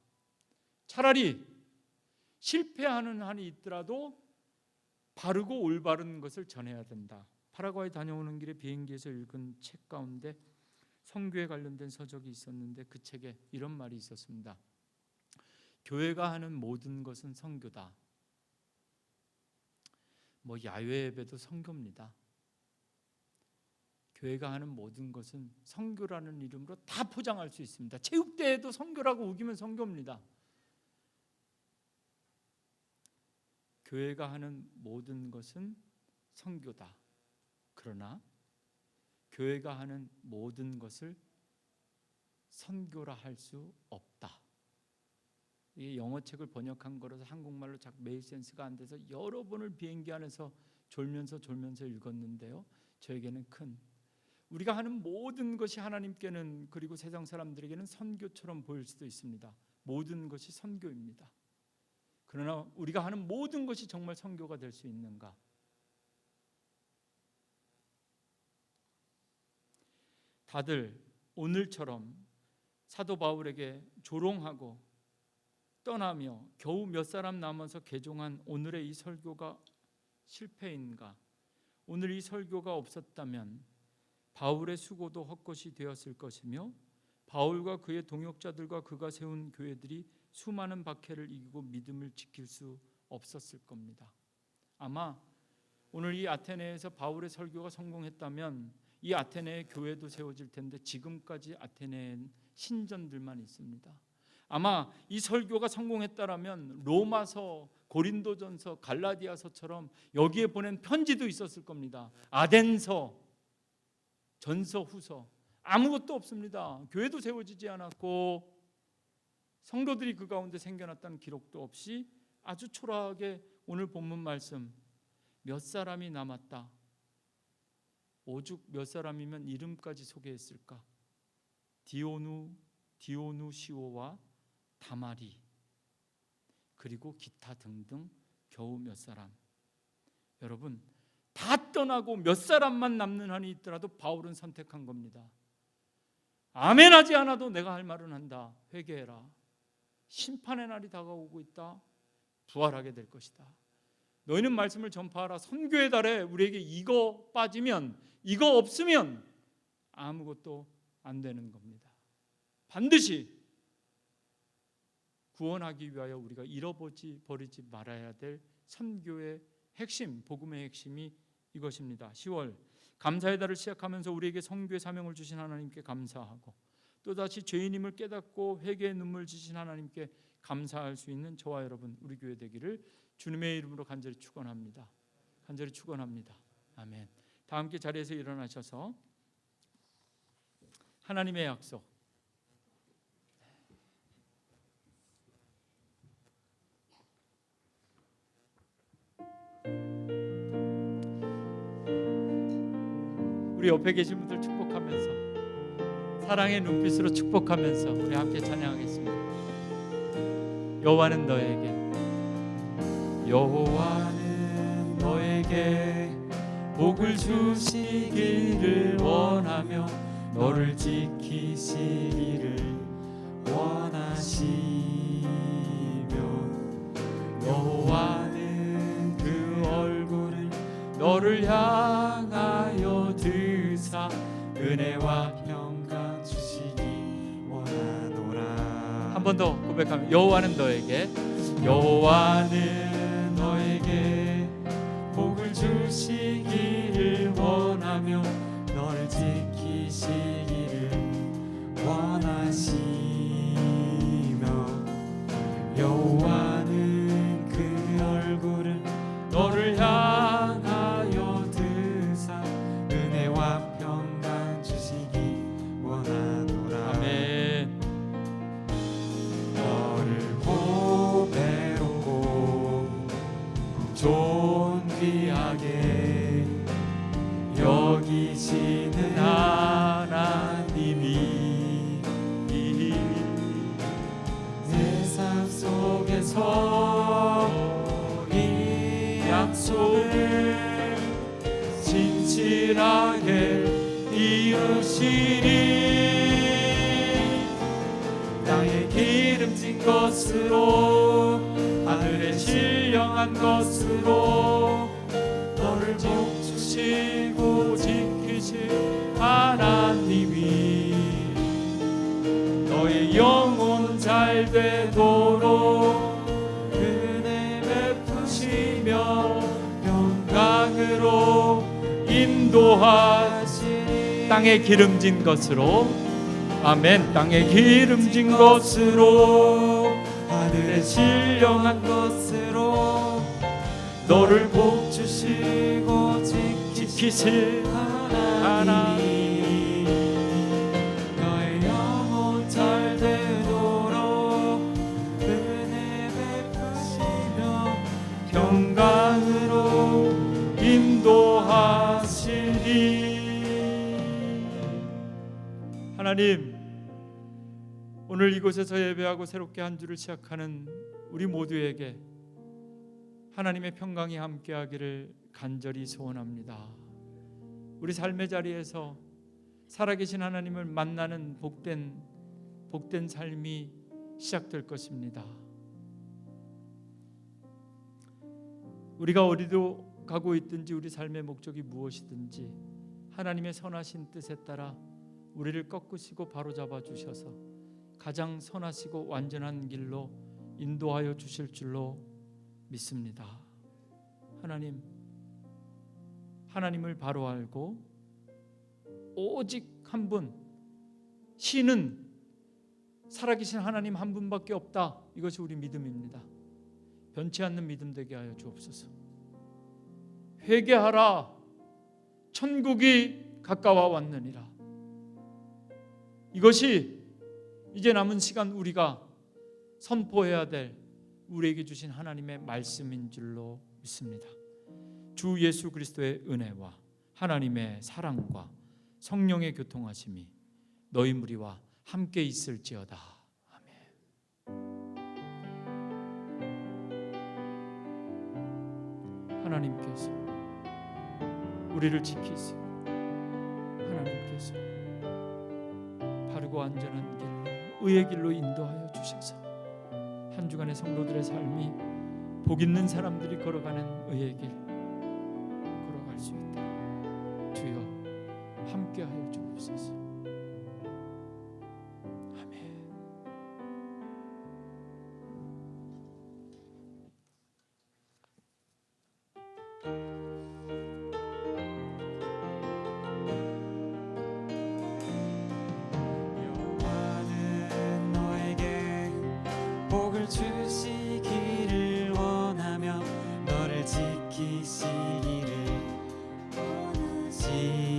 차라리 실패하는 한이 있더라도 바르고 올바른 것을 전해야 된다. 파라과이 다녀오는 길에 비행기에서 읽은 책 가운데 선교에 관련된 서적이 있었는데 그 책에 이런 말이 있었습니다. 교회가 하는 모든 것은 선교다. 야외 예배도 선교입니다. 교회가 하는 모든 것은 선교라는 이름으로 다 포장할 수 있습니다. 체육대회도 선교라고 우기면 선교입니다. 교회가 하는 모든 것은 선교다. 그러나 교회가 하는 모든 것을 선교라 할 수 없다. 이 영어 책을 번역한 거라서 한국말로 자꾸 메일 센스가 안 돼서 여러 번을 비행기 안에서 졸면서 읽었는데요. 저에게는 큰 우리가 하는 모든 것이 하나님께는 그리고 세상 사람들에게는 선교처럼 보일 수도 있습니다. 모든 것이 선교입니다. 그러나 우리가 하는 모든 것이 정말 선교가 될 수 있는가? 다들 오늘처럼 사도 바울에게 조롱하고 떠나며 겨우 몇 사람 남아서 개종한 오늘의 이 설교가 실패인가? 오늘 이 설교가 없었다면 바울의 수고도 헛것이 되었을 것이며 바울과 그의 동역자들과 그가 세운 교회들이 수많은 박해를 이기고 믿음을 지킬 수 없었을 겁니다. 아마 오늘 이 아테네에서 바울의 설교가 성공했다면 이 아테네의 교회도 세워질 텐데 지금까지 아테네엔 신전들만 있습니다. 아마 이 설교가 성공했다라면 로마서, 고린도전서, 갈라디아서처럼 여기에 보낸 편지도 있었을 겁니다. 아덴서, 전서, 후서 아무것도 없습니다. 교회도 세워지지 않았고 성도들이 그 가운데 생겨났다는 기록도 없이 아주 초라하게 오늘 본문 말씀 몇 사람이 남았다. 오죽 몇 사람이면 이름까지 소개했을까? 디오누시오와 다마리 그리고 기타 등등 겨우 몇 사람. 여러분, 다 떠나고 몇 사람만 남는 한이 있더라도 바울은 선택한 겁니다. 아멘하지 않아도 내가 할 말은 한다. 회개해라. 심판의 날이 다가오고 있다. 부활하게 될 것이다. 너희는 말씀을 전파하라. 선교의 달에 우리에게 이거 빠지면, 이거 없으면 아무것도 안 되는 겁니다. 반드시 구원하기 위하여 우리가 버리지 말아야 될 선교의 핵심, 복음의 핵심이 이것입니다. 10월 감사의 달을 시작하면서 우리에게 선교의 사명을 주신 하나님께 감사하고, 또다시 죄인임을 깨닫고 회개의 눈물 지신 하나님께 감사할 수 있는 저와 여러분 우리 교회 되기를 주님의 이름으로 간절히 축원합니다. 간절히 축원합니다. 아멘. 다 함께 자리에서 일어나셔서 하나님의 약속, 우리 옆에 계신 분들 축복하면서, 사랑의 눈빛으로 축복하면서 우리 함께 찬양하겠습니다. 여호와는 너에게 복을 주시기를 원하며 너를 지키시기를 원하시며, 여호와는 그 얼굴을 너를 향하여 드사 은혜와 평강 주시기 원하노라. 한 번 더 고백하면, 여호와는 너에게 복을 주시기를 원하며 너를 지키시기를 원하시며, 여호와는 그 얼굴을 너를 향하여 드사 은혜와 평강 주시기 원하노라. 아멘. 너를 보배롭고 존귀하게 여기시는 하나님이 내 삶 속에서 이 약속을 진실하게 이루시리. 땅에 기름진 것으로 하늘에 신령한 것으로 너를 복주시고 지키실 하나님이 너의 영혼 잘 되도록 은혜 베푸시며 평강으로 인도하시리. 땅에 기름진 것으로, 아멘. 땅에 기름진 것으로 하늘에 신령한 것으로 너를 복주시고 지키실 하나님, 너의 영혼 잘 되도록 은혜 베푸시며 평강으로 인도하시리. 하나님, 오늘 이곳에서 예배하고 새롭게 한 주를 시작하는 우리 모두에게 하나님의 평강이 함께하기를 간절히 소원합니다. 우리 삶의 자리에서 살아계신 하나님을 만나는 복된 삶이 시작될 것입니다. 우리가 어디로 가고 있든지 우리 삶의 목적이 무엇이든지 하나님의 선하신 뜻에 따라 우리를 꺾으시고 바로잡아 주셔서 가장 선하시고 완전한 길로 인도하여 주실 줄로 믿습니다. 하나님을 바로 알고 오직 한 분, 신은 살아계신 하나님 한 분밖에 없다. 이것이 우리 믿음입니다. 변치 않는 믿음 되게 하여 주옵소서. 회개하라, 천국이 가까워 왔느니라. 이것이 이제 남은 시간 우리가 선포해야 될 우리에게 주신 하나님의 말씀인 줄로 믿습니다. 주 예수 그리스도의 은혜와 하나님의 사랑과 성령의 교통하심이 너희 무리와 함께 있을지어다. 아멘. 하나님께서 우리를 지키시고 하나님께서 바르고 안전한 길로, 의의 길로 인도하여 주셔서 한 주간의 성도들의 삶이 복 있는 사람들이 걸어가는 의의 길 걸어갈 수 있도록 주여 함께하여 주옵소서. 아멘. 주시기를 원하며 너를 지키시기를 원하시